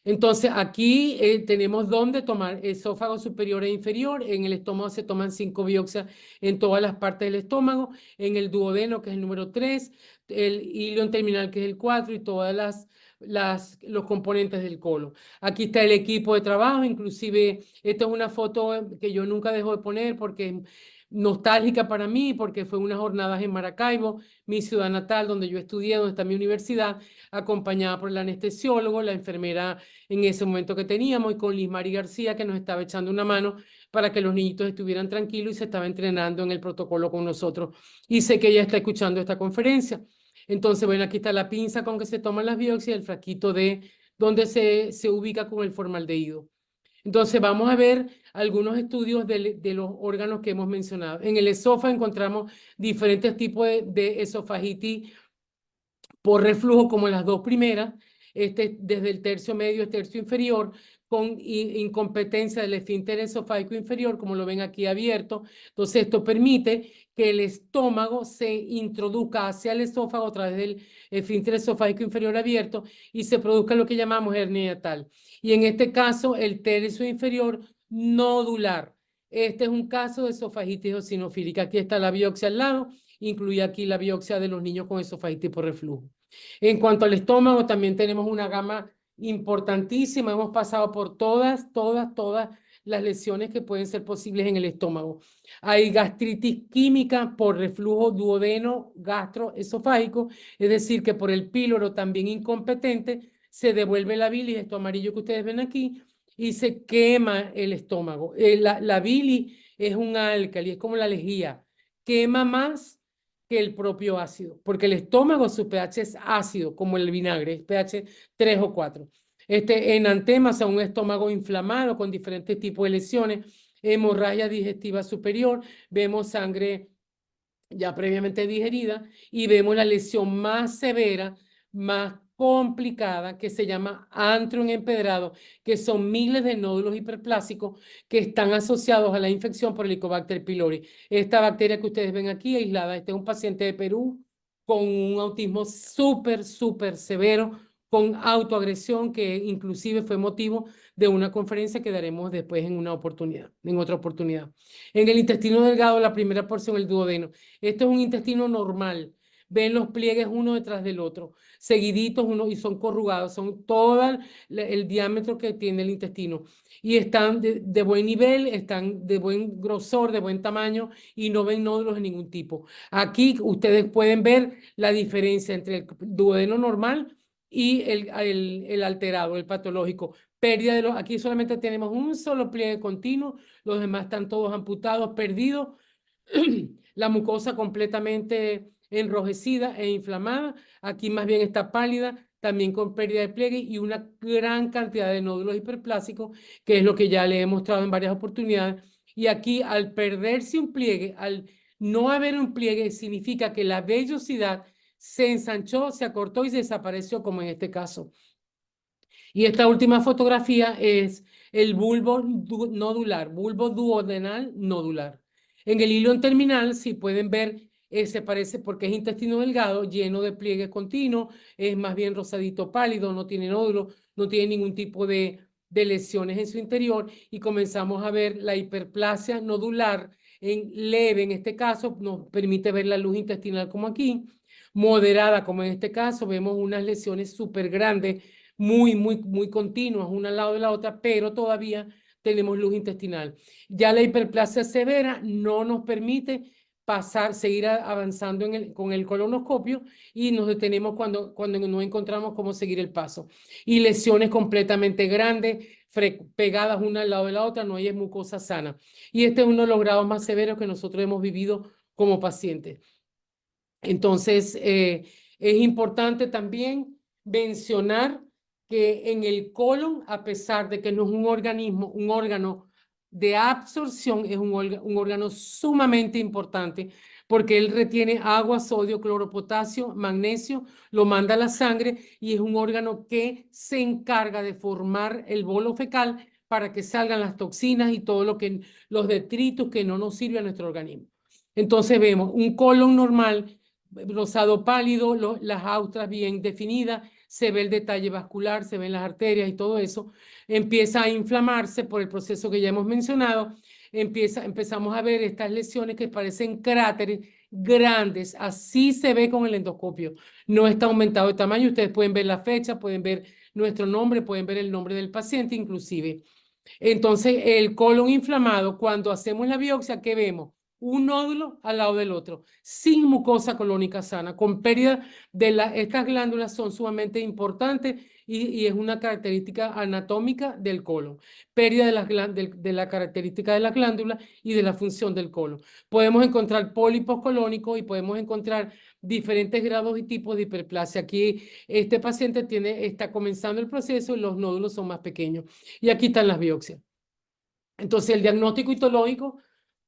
Entonces, aquí tenemos dónde tomar esófago superior e inferior. En el estómago se toman 5 biopsias en todas las partes del estómago. En el duodeno, que es el número 3, el ilion terminal, que es el 4, y todas los componentes del colon. Aquí está el equipo de trabajo. Inclusive, esta es una foto que yo nunca dejo de poner porque es nostálgica para mí, porque fue unas jornadas en Maracaibo, mi ciudad natal, donde yo estudié, donde está mi universidad, acompañada por el anestesiólogo, la enfermera en ese momento que teníamos, y con Liz Mari García, que nos estaba echando una mano para que los niñitos estuvieran tranquilos, y se estaba entrenando en el protocolo con nosotros. Y sé que ella está escuchando esta conferencia. Entonces, bueno, aquí está la pinza con que se toman las biopsias, el frasquito de donde se ubica con el formaldehído. Entonces, vamos a ver algunos estudios de los órganos que hemos mencionado. En el esófago encontramos diferentes tipos de esofagitis por reflujo, como las dos primeras, desde el tercio medio al tercio inferior, con incompetencia del esfínter esofágico inferior, como lo ven aquí abierto. Entonces, esto permite que el estómago se introduzca hacia el esófago a través del esfínter esofágico inferior abierto y se produzca lo que llamamos hernia hiatal. Y en este caso, el tercio inferior nodular. Este es un caso de esofagitis eosinofílica. Aquí está la biopsia al lado, incluye aquí la biopsia de los niños con esofagitis por reflujo. En cuanto al estómago, también tenemos una gama importantísima. Hemos pasado por todas las lesiones que pueden ser posibles en el estómago. Hay gastritis química por reflujo duodeno gastroesofágico, es decir, que por el píloro también incompetente se devuelve la bilis, esto amarillo que ustedes ven aquí, y se quema el estómago. La bilis es un álcali, es como la lejía, quema más que el propio ácido, porque el estómago, su pH es ácido, como el vinagre, es pH 3 o 4. Enantema, o sea, un estómago inflamado con diferentes tipos de lesiones, hemorragia digestiva superior, vemos sangre ya previamente digerida y vemos la lesión más severa, más complicada, que se llama antro empedrado, que son miles de nódulos hiperplásicos que están asociados a la infección por Helicobacter pylori. Esta bacteria que ustedes ven aquí aislada, este es un paciente de Perú con un autismo súper severo, con autoagresión, que inclusive fue motivo de una conferencia que daremos después en una oportunidad, en otra oportunidad. En el intestino delgado, la primera porción, el duodeno. Esto es un intestino normal. Ven los pliegues uno detrás del otro, seguiditos uno y son corrugados, son todo el diámetro que tiene el intestino. Y están de buen nivel, están de buen grosor, de buen tamaño y no ven nódulos de ningún tipo. Aquí ustedes pueden ver la diferencia entre el duodeno normal y el alterado, el patológico. Pérdida de aquí solamente tenemos un solo pliegue continuo, los demás están todos amputados, perdidos. La mucosa completamente enrojecida e inflamada. Aquí más bien está pálida, también con pérdida de pliegue y una gran cantidad de nódulos hiperplásicos, que es lo que ya le he mostrado en varias oportunidades. Y aquí, al perderse un pliegue, al no haber un pliegue, significa que la vellosidad se ensanchó, se acortó y desapareció, como en este caso. Y esta última fotografía es el bulbo nodular, bulbo duodenal nodular. En el hilo terminal, si pueden ver, se parece porque es intestino delgado, lleno de pliegues continuos, es más bien rosadito pálido, no tiene nódulo, no tiene ningún tipo de lesiones en su interior y comenzamos a ver la hiperplasia nodular en leve, en este caso, nos permite ver la luz intestinal como aquí, moderada como en este caso, vemos unas lesiones súper grandes muy continuas, una al lado de la otra, pero todavía tenemos luz intestinal. Ya la hiperplasia severa no nos permite seguir avanzando con el colonoscopio y nos detenemos cuando no encontramos cómo seguir el paso. Y lesiones completamente grandes, pegadas una al lado de la otra, no hay mucosa sana. Y este es uno de los grados más severos que nosotros hemos vivido como pacientes. Entonces, es importante también mencionar que en el colon, a pesar de que no es un organismo, un órgano de absorción, es un órgano sumamente importante porque él retiene agua, sodio, cloro, potasio, magnesio, lo manda a la sangre y es un órgano que se encarga de formar el bolo fecal para que salgan las toxinas y todo los detritos que no nos sirven a nuestro organismo. Entonces vemos un colon normal rosado pálido, las austras bien definidas, se ve el detalle vascular, se ven las arterias y todo eso, empieza a inflamarse por el proceso que ya hemos mencionado, empezamos a ver estas lesiones que parecen cráteres grandes, así se ve con el endoscopio, no está aumentado de tamaño, ustedes pueden ver la fecha, pueden ver nuestro nombre, pueden ver el nombre del paciente inclusive. Entonces, el colon inflamado, cuando hacemos la biopsia, ¿qué vemos? Un nódulo al lado del otro, sin mucosa colónica sana, con pérdida estas glándulas son sumamente importantes y es una característica anatómica del colon. Pérdida de la característica de la glándula y de la función del colon. Podemos encontrar pólipos colónicos y podemos encontrar diferentes grados y tipos de hiperplasia. Aquí este paciente está comenzando el proceso y los nódulos son más pequeños. Y aquí están las biopsias. Entonces, el diagnóstico histológico,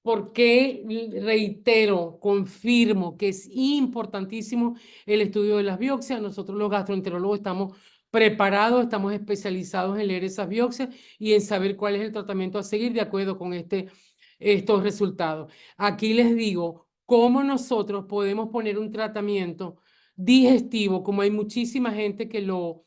¿por qué reitero, confirmo que es importantísimo el estudio de las biopsias? Nosotros los gastroenterólogos estamos preparados, estamos especializados en leer esas biopsias y en saber cuál es el tratamiento a seguir de acuerdo con estos resultados. Aquí les digo cómo nosotros podemos poner un tratamiento digestivo, como hay muchísima gente que lo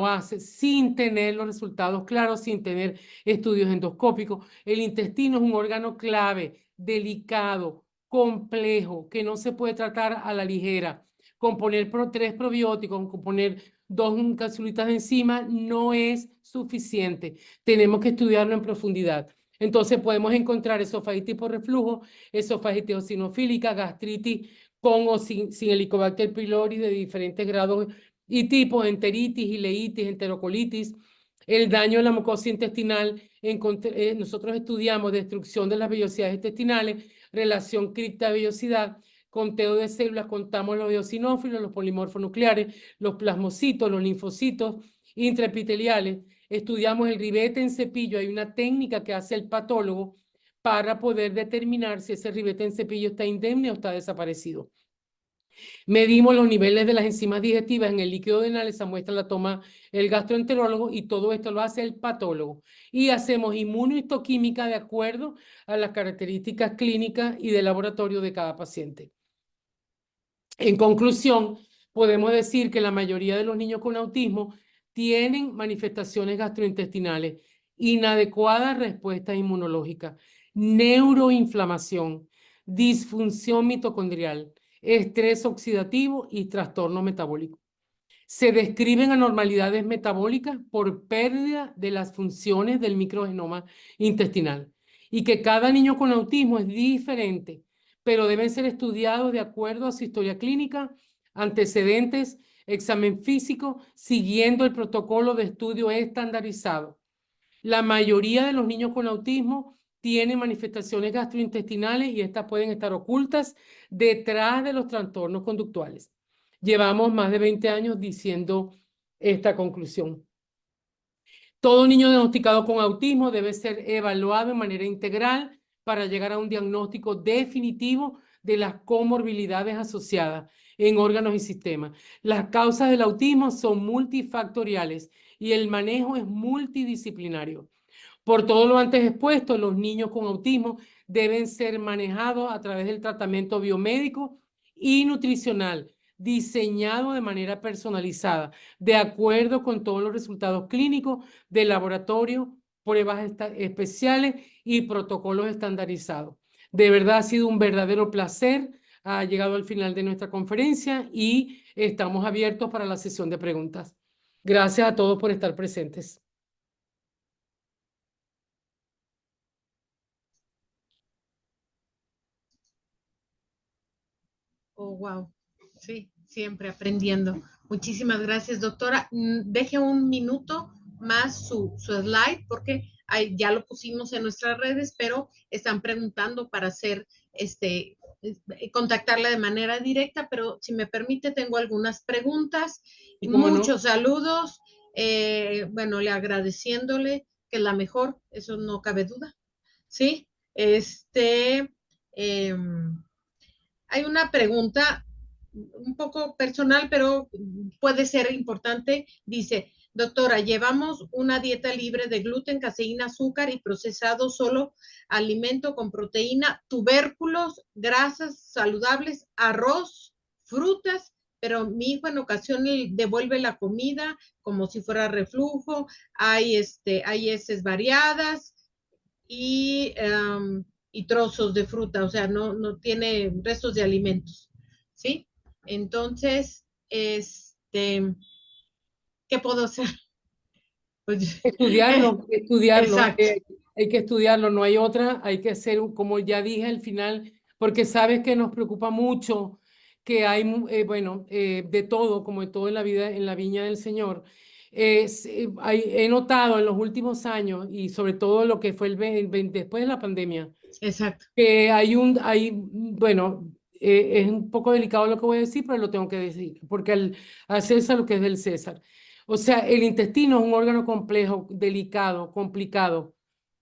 hace sin tener los resultados claros, sin tener estudios endoscópicos. El intestino es un órgano clave, delicado, complejo, que no se puede tratar a la ligera. Con poner 3 probióticos, con poner 2 capsulitas de enzima, no es suficiente. Tenemos que estudiarlo en profundidad. Entonces podemos encontrar esofagitis por reflujo, esofagitis eosinofílica, gastritis con o sin Helicobacter pylori de diferentes grados y tipos: enteritis, ileitis, enterocolitis, el daño en la mucosa intestinal. Nosotros estudiamos destrucción de las vellosidades intestinales, relación cripta-vellosidad, conteo de células, contamos los eosinófilos, los polimorfos nucleares, los plasmocitos, los linfocitos intraepiteliales. Estudiamos el ribete en cepillo. Hay una técnica que hace el patólogo para poder determinar si ese ribete en cepillo está indemne o está desaparecido. Medimos los niveles de las enzimas digestivas en el líquido denal. Esa muestra la toma el gastroenterólogo y todo esto lo hace el patólogo. Y hacemos inmunohistoquímica de acuerdo a las características clínicas y de laboratorio de cada paciente. En conclusión, podemos decir que la mayoría de los niños con autismo tienen manifestaciones gastrointestinales, inadecuada respuesta inmunológica, neuroinflamación, disfunción mitocondrial, estrés oxidativo y trastorno metabólico. Se describen anormalidades metabólicas por pérdida de las funciones del microgenoma intestinal y que cada niño con autismo es diferente, pero deben ser estudiados de acuerdo a su historia clínica, antecedentes, examen físico, siguiendo el protocolo de estudio estandarizado. La mayoría de los niños con autismo tienen manifestaciones gastrointestinales y estas pueden estar ocultas detrás de los trastornos conductuales. Llevamos más de 20 años diciendo esta conclusión. Todo niño diagnosticado con autismo debe ser evaluado de manera integral para llegar a un diagnóstico definitivo de las comorbilidades asociadas en órganos y sistemas. Las causas del autismo son multifactoriales y el manejo es multidisciplinario. Por todo lo antes expuesto, los niños con autismo deben ser manejados a través del tratamiento biomédico y nutricional, diseñado de manera personalizada, de acuerdo con todos los resultados clínicos del laboratorio, pruebas especiales y protocolos estandarizados. De verdad ha sido un verdadero placer. Ha llegado al final de nuestra conferencia y estamos abiertos para la sesión de preguntas. Gracias a todos por estar presentes. Oh, wow. Sí, siempre aprendiendo. Muchísimas gracias, doctora. Deje un minuto más su slide porque ya lo pusimos en nuestras redes, pero están preguntando para hacer contactarla de manera directa, pero si me permite, tengo algunas preguntas. Muchos saludos. Bueno, le agradeciéndole que es la mejor, eso no cabe duda. Sí, hay una pregunta un poco personal, pero puede ser importante. Dice, doctora, llevamos una dieta libre de gluten, caseína, azúcar y procesado, solo alimento con proteína, tubérculos, grasas saludables, arroz, frutas, pero mi hijo en ocasiones devuelve la comida como si fuera reflujo, hay heces variadas y trozos de fruta, o sea, no tiene restos de alimentos, ¿sí? Entonces, ¿qué puedo hacer? Pues, estudiarlo. Exacto. Hay que estudiarlo, no hay otra. Hay que hacer, como ya dije al final, porque sabes que nos preocupa mucho que hay, bueno, de todo, como de todo en la vida, en la viña del Señor. He notado en los últimos años, y sobre todo lo que fue después de la pandemia, Exacto. que bueno, es un poco delicado lo que voy a decir, pero lo tengo que decir, porque al César lo que es del César. O sea, el intestino es un órgano complejo, delicado, complicado.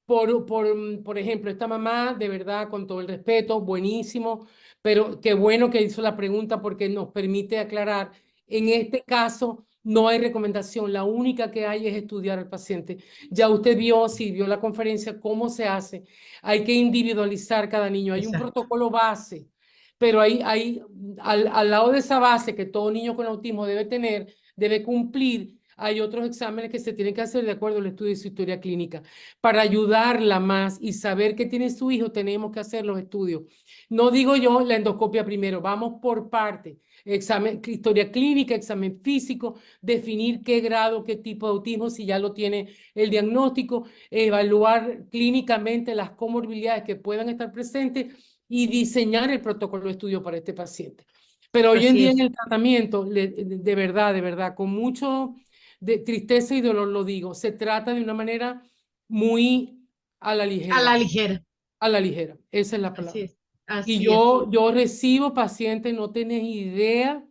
Por ejemplo, esta mamá, de verdad, con todo el respeto, buenísimo, pero qué bueno que hizo la pregunta porque nos permite aclarar. En este caso, no hay recomendación, la única que hay es estudiar al paciente. Ya usted vio, si vio la conferencia, cómo se hace. Hay que individualizar cada niño. Hay un Exacto. protocolo base, pero al lado de esa base que todo niño con autismo debe tener, debe cumplir, hay otros exámenes que se tienen que hacer de acuerdo al estudio de su historia clínica. Para ayudarla más y saber qué tiene su hijo, tenemos que hacer los estudios. No digo yo la endoscopia primero, vamos por parte. Examen, historia clínica, examen físico, definir qué grado, qué tipo de autismo, si ya lo tiene el diagnóstico, evaluar clínicamente las comorbilidades que puedan estar presentes y diseñar el protocolo de estudio para este paciente. Pero hoy en Así día en es. el tratamiento, de verdad, con mucho de tristeza y dolor lo digo, se trata de una manera muy a la A la ligera, ligera. a la ligera, esa es la Así palabra. es. Y Así es. yo recibo pacientes, no tienes idea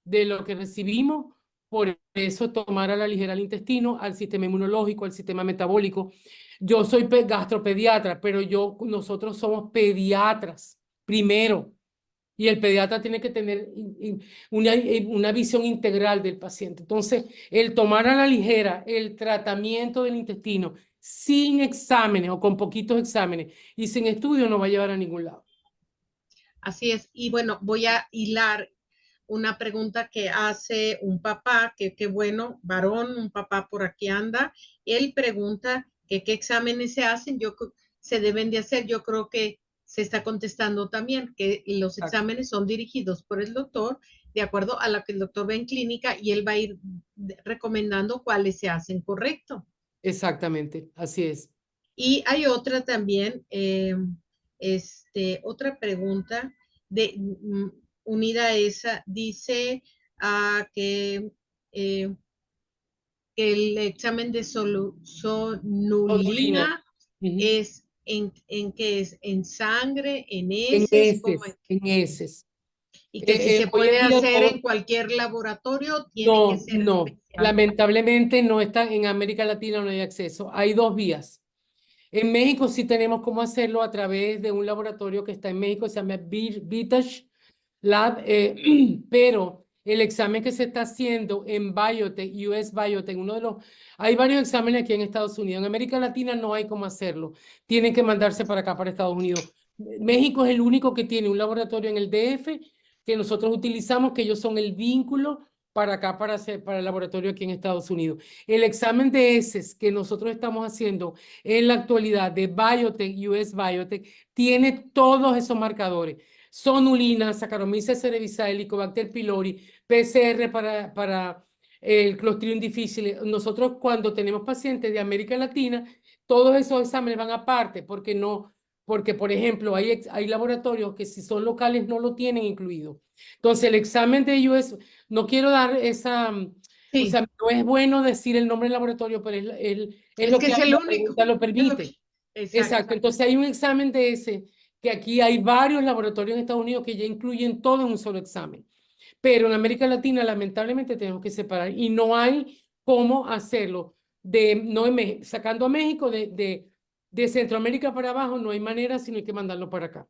de lo que recibimos, por eso tomar a la ligera el intestino, al sistema inmunológico, al sistema metabólico. Yo soy gastropediatra, pero nosotros somos pediatras primero. Y el pediatra tiene que tener una visión integral del paciente. Entonces, el tomar a la ligera el tratamiento del intestino sin exámenes o con poquitos exámenes y sin estudio no va a llevar a ningún lado. Así es. Y bueno, voy a hilar una pregunta que hace un papá, que qué bueno, varón, un papá por aquí anda. Él pregunta que qué exámenes se hacen, se deben de hacer. Yo creo que se está contestando también que los Exacto. exámenes son dirigidos por el doctor de acuerdo a lo que el doctor ve en clínica y él va a ir recomendando cuáles se hacen, ¿correcto? Exactamente, así es. Y hay otra también, otra pregunta unida a esa, dice que el examen de Odolina. sonulina Ujú. es en qué es, en sangre, en En heces, ¿cómo es? heces, en heces. Y que si se Hoy en puede día hacer en todo, cualquier laboratorio, tiene que no, ser no, especial. lamentablemente no está en América Latina, no hay acceso. Hay dos vías. En México sí tenemos cómo hacerlo a través de un laboratorio que está en México, se llama Vitash Lab, pero el examen que se está haciendo en Biotech, US Biotech, hay varios exámenes aquí en Estados Unidos. En América Latina no hay cómo hacerlo. Tienen que mandarse para acá, para Estados Unidos. México es el único que tiene un laboratorio en el DF que nosotros utilizamos, que ellos son el vínculo para acá, para el laboratorio aquí en Estados Unidos. El examen de heces que nosotros estamos haciendo en la actualidad de Biotech, US Biotech, tiene todos esos marcadores. Sonulina, Saccharomyces cerevisiae, Helicobacter pylori, PCR para el Clostridium difficile. Nosotros cuando tenemos pacientes de América Latina, todos esos exámenes van aparte, porque por ejemplo, hay laboratorios que si son locales no lo tienen incluido. Entonces, el examen de US, no quiero dar o Sí, sea, no es bueno decir el nombre del laboratorio, pero es es lo que que es hay, el la único, pregunta lo es lo que, permite. exacto. Exacto, entonces hay un examen de ese, que aquí hay varios laboratorios en Estados Unidos que ya incluyen todo en un solo examen. Pero en América Latina, lamentablemente, tenemos que separar y no hay cómo hacerlo. No sacando a México de Centroamérica para abajo, no hay manera, sino hay que mandarlo para acá.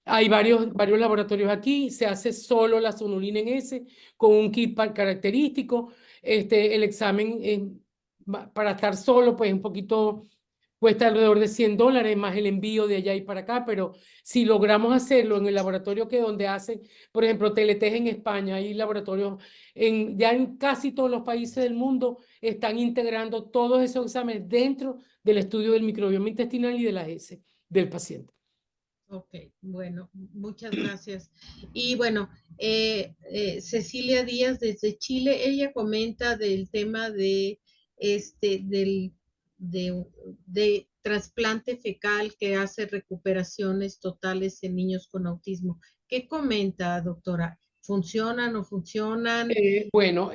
Hay varios laboratorios aquí, se hace solo la sonulina en ese, con un kit característico. El examen para estar solo, pues un poquito, cuesta alrededor de $100 más el envío de allá y para acá, pero si logramos hacerlo en el laboratorio que donde hacen, por ejemplo, TLT en España, hay laboratorios ya en casi todos los países del mundo están integrando todos esos exámenes dentro del estudio del microbioma intestinal y de la S del paciente. Ok, bueno, muchas gracias. Y bueno, Cecilia Díaz desde Chile, ella comenta del tema de de, de trasplante fecal que hace recuperaciones totales en niños con autismo. ¿Qué comenta, doctora? ¿Funcionan o funcionan? Bueno,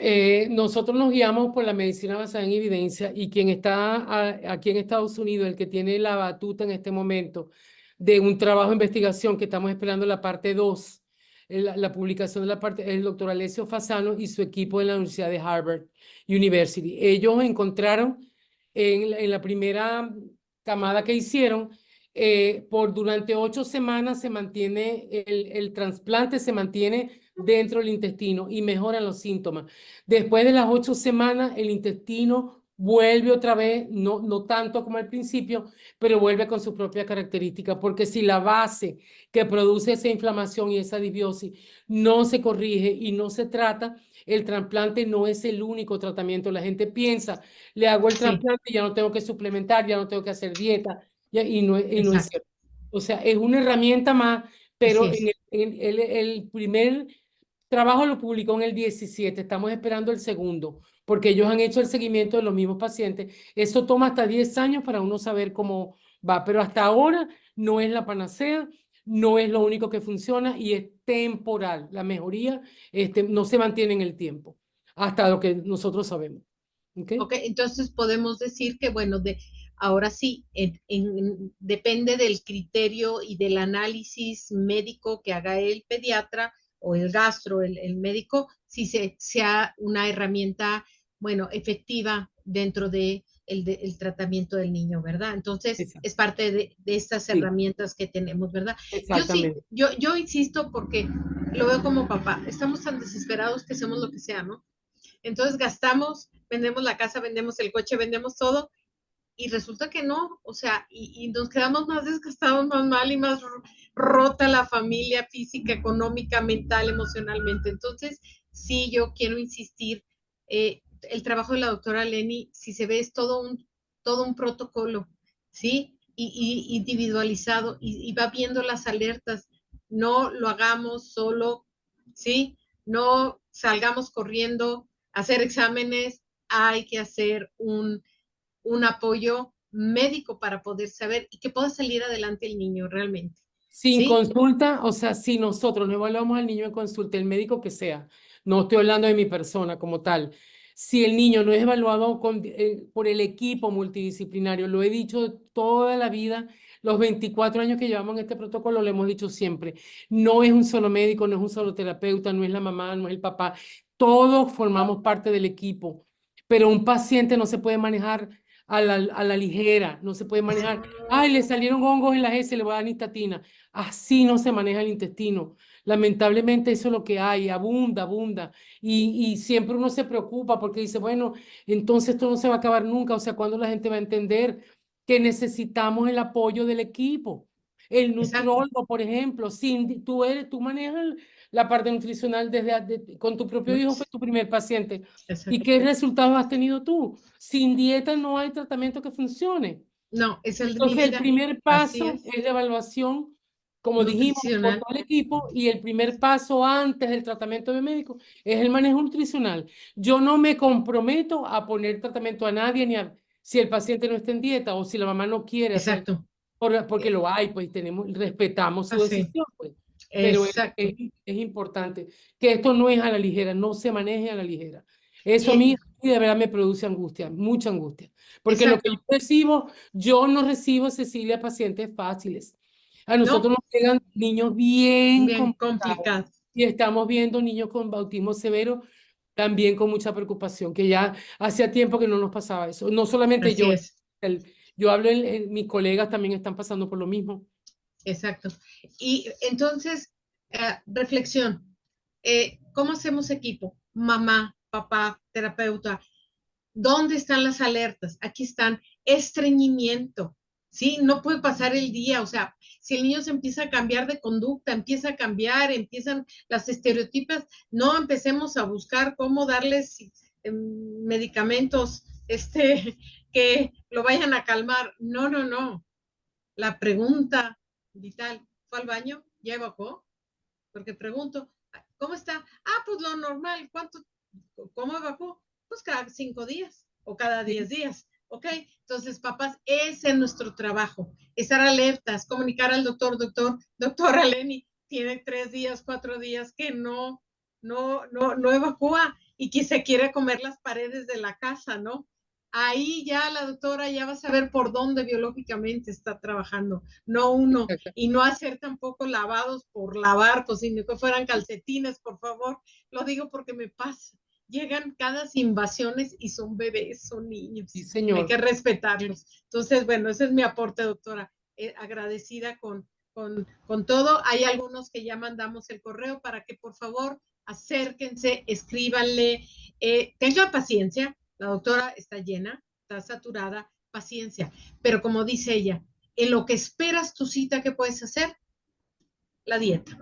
nosotros nos guiamos por la medicina basada en evidencia y quien está aquí en Estados Unidos, el que tiene la batuta en este momento de un trabajo de investigación que estamos esperando la parte 2, la publicación de la parte, es el doctor Alessio Fasano y su equipo en la Universidad de Harvard University. Ellos encontraron en la primera camada que hicieron, durante 8 semanas se mantiene el trasplante, se mantiene dentro del intestino y mejoran los síntomas. Después de las 8 semanas, el intestino vuelve otra vez, no tanto como al principio, pero vuelve con su propia característica, porque si la base que produce esa inflamación y esa disbiosis no se corrige y no se trata, el trasplante no es el único tratamiento. La gente piensa, le hago el Sí, trasplante, ya no tengo que suplementar, ya no tengo que hacer dieta, y no es exacto. cierto. O sea, es una herramienta más, Así pero es. el primer trabajo lo publicó en el 17. Estamos esperando el segundo, porque ellos han hecho el seguimiento de los mismos pacientes. Eso toma hasta 10 años para uno saber cómo va, pero hasta ahora no es la panacea. no es lo único que funciona y es temporal. La mejoría no se mantiene en el tiempo, hasta lo que nosotros sabemos. ¿Okay? Ok, entonces podemos decir que, bueno, ahora sí, depende del criterio y del análisis médico que haga el pediatra o el gastro, el médico, si sea una herramienta, bueno, efectiva dentro de el tratamiento del niño, ¿verdad? Entonces, Exacto. es parte de estas Sí, herramientas que tenemos, ¿verdad? Yo sí, exactamente. yo insisto porque lo veo como papá, estamos tan desesperados que hacemos lo que sea, ¿no? Entonces gastamos, vendemos la casa, vendemos el coche, vendemos todo y resulta que no, o sea, y nos quedamos más desgastados, más mal y más rota la familia física, económica, mental, emocionalmente. Entonces, sí, yo quiero insistir, el trabajo de la doctora Lenny, si se ve, es todo un protocolo, ¿sí? Individualizado y va viendo las alertas. No lo hagamos solo, ¿sí? No salgamos corriendo a hacer exámenes, hay que hacer un apoyo médico para poder saber y que pueda salir adelante el niño realmente. Sin ¿Sí? consulta, o sea, si nosotros no evaluamos al niño en consulta, el médico que sea, no estoy hablando de mi persona como tal, si el niño no es evaluado por el equipo multidisciplinario, lo he dicho toda la vida, los 24 años que llevamos en este protocolo, lo hemos dicho siempre, no es un solo médico, no es un solo terapeuta, no es la mamá, no es el papá, todos formamos parte del equipo, pero un paciente no se puede manejar a la ligera, no se puede manejar. Ay, le salieron hongos en la heces, le voy a dar nistatina. Así no se maneja el intestino. Lamentablemente eso es lo que hay, abunda, abunda. Y siempre uno se preocupa porque dice, bueno, entonces esto no se va a acabar nunca. O sea, ¿cuándo la gente va a entender que necesitamos el apoyo del equipo? El Exacto, nutriólogo, por ejemplo, tú manejas la parte nutricional con tu propio hijo, fue tu primer paciente. ¿Y exacto. qué resultados has tenido tú? Sin dieta no hay tratamiento que funcione. No, es el de mi Entonces, el vida. primer Así paso es. es la evaluación, como dijimos, por Nutricional. todo el equipo, y el primer paso antes del tratamiento de médico es el manejo nutricional. Yo no me comprometo a poner tratamiento a nadie, si el paciente no está en dieta o si la mamá no quiere hacer, Exacto. porque lo hay, pues respetamos su Así. decisión, pues. Pero Exacto. es importante que esto no es a la ligera, no se maneje a la ligera. Eso a Y, mí de verdad me produce angustia, mucha angustia, porque lo que exacto. yo no recibo, Cecilia, pacientes fáciles. A No, nosotros nos llegan niños bien bien complicados complicado. y estamos viendo niños con autismo severo también con mucha preocupación, que ya hacía tiempo que no nos pasaba eso. No solamente Así yo, es. yo hablo, mis colegas también están pasando por lo mismo. Exacto. Y entonces, reflexión. ¿Cómo hacemos equipo? Mamá, papá, terapeuta. ¿Dónde están las alertas? Aquí están. Estreñimiento. ¿Sí? No puede pasar el día. O sea, si el niño se empieza a cambiar de conducta, empieza a cambiar, empiezan las estereotipas, no empecemos a buscar cómo darles medicamentos que lo vayan a calmar. No, no, no. La pregunta vital, ¿fue al baño? ¿Ya evacuó? Porque pregunto, ¿cómo está? Ah, pues lo normal, ¿cómo evacuó? Pues cada 5 días o cada 10 días, ¿ok? Entonces, papás, ese es nuestro trabajo, estar alertas, comunicar al doctora Lenny, tiene 3 días, 4 días que no evacúa y que se quiere comer las paredes de la casa, ¿no? Ahí ya la doctora ya va a saber por dónde biológicamente está trabajando, no uno, y no hacer tampoco lavados por lavar, pues si no que fueran calcetines, por favor, lo digo porque me pasa. Llegan cada invasiones y son bebés, son Sí, niños, hay que señor. respetarlos. Entonces, bueno, ese es mi aporte, doctora. Agradecida con todo. Hay algunos que ya mandamos el correo para que por favor acérquense, escríbanle, tengan paciencia, la doctora está llena, está saturada, paciencia, pero como dice ella, en lo que esperas tu cita, ¿qué puedes hacer? La dieta.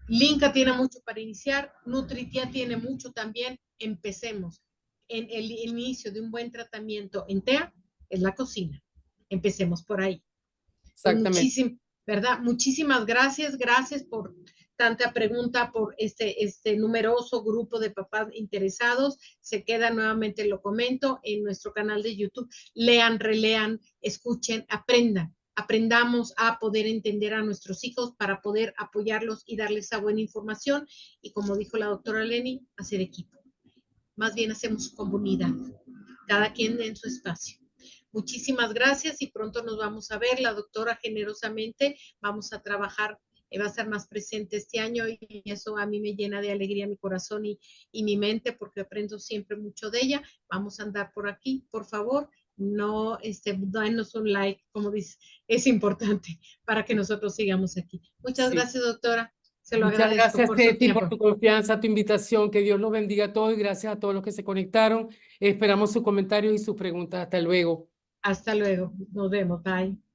Linka tiene mucho para iniciar, Nutritia tiene mucho también, empecemos. En el inicio de un buen tratamiento en TEA es la cocina. Empecemos por ahí. Pues Exactamente. muchísimas, ¿verdad? Muchísimas gracias, gracias por tanta pregunta, por este numeroso grupo de papás interesados. Se queda nuevamente, lo comento, en nuestro canal de YouTube. Lean, relean, escuchen, aprendan. aprendamos a poder entender a nuestros hijos para poder apoyarlos y darles esa buena información. Y como dijo la doctora Lenny, hacer equipo. Más bien hacemos comunidad, cada quien en su espacio. Muchísimas gracias y pronto nos vamos a ver. La doctora generosamente vamos a trabajar, va a ser más presente este año y eso a mí me llena de alegría mi corazón y mi mente porque aprendo siempre mucho de ella. Vamos a andar por aquí, por favor. No, danos un like, como dice, es importante para que nosotros sigamos aquí. Muchas Sí. gracias, doctora. Se lo Muchas agradezco gracias, por su Teti, por tiempo. tu confianza, tu invitación. Que Dios los bendiga a todos y gracias a todos los que se conectaron. Esperamos sus comentarios y sus preguntas. Hasta luego. Hasta luego. Nos vemos. Bye.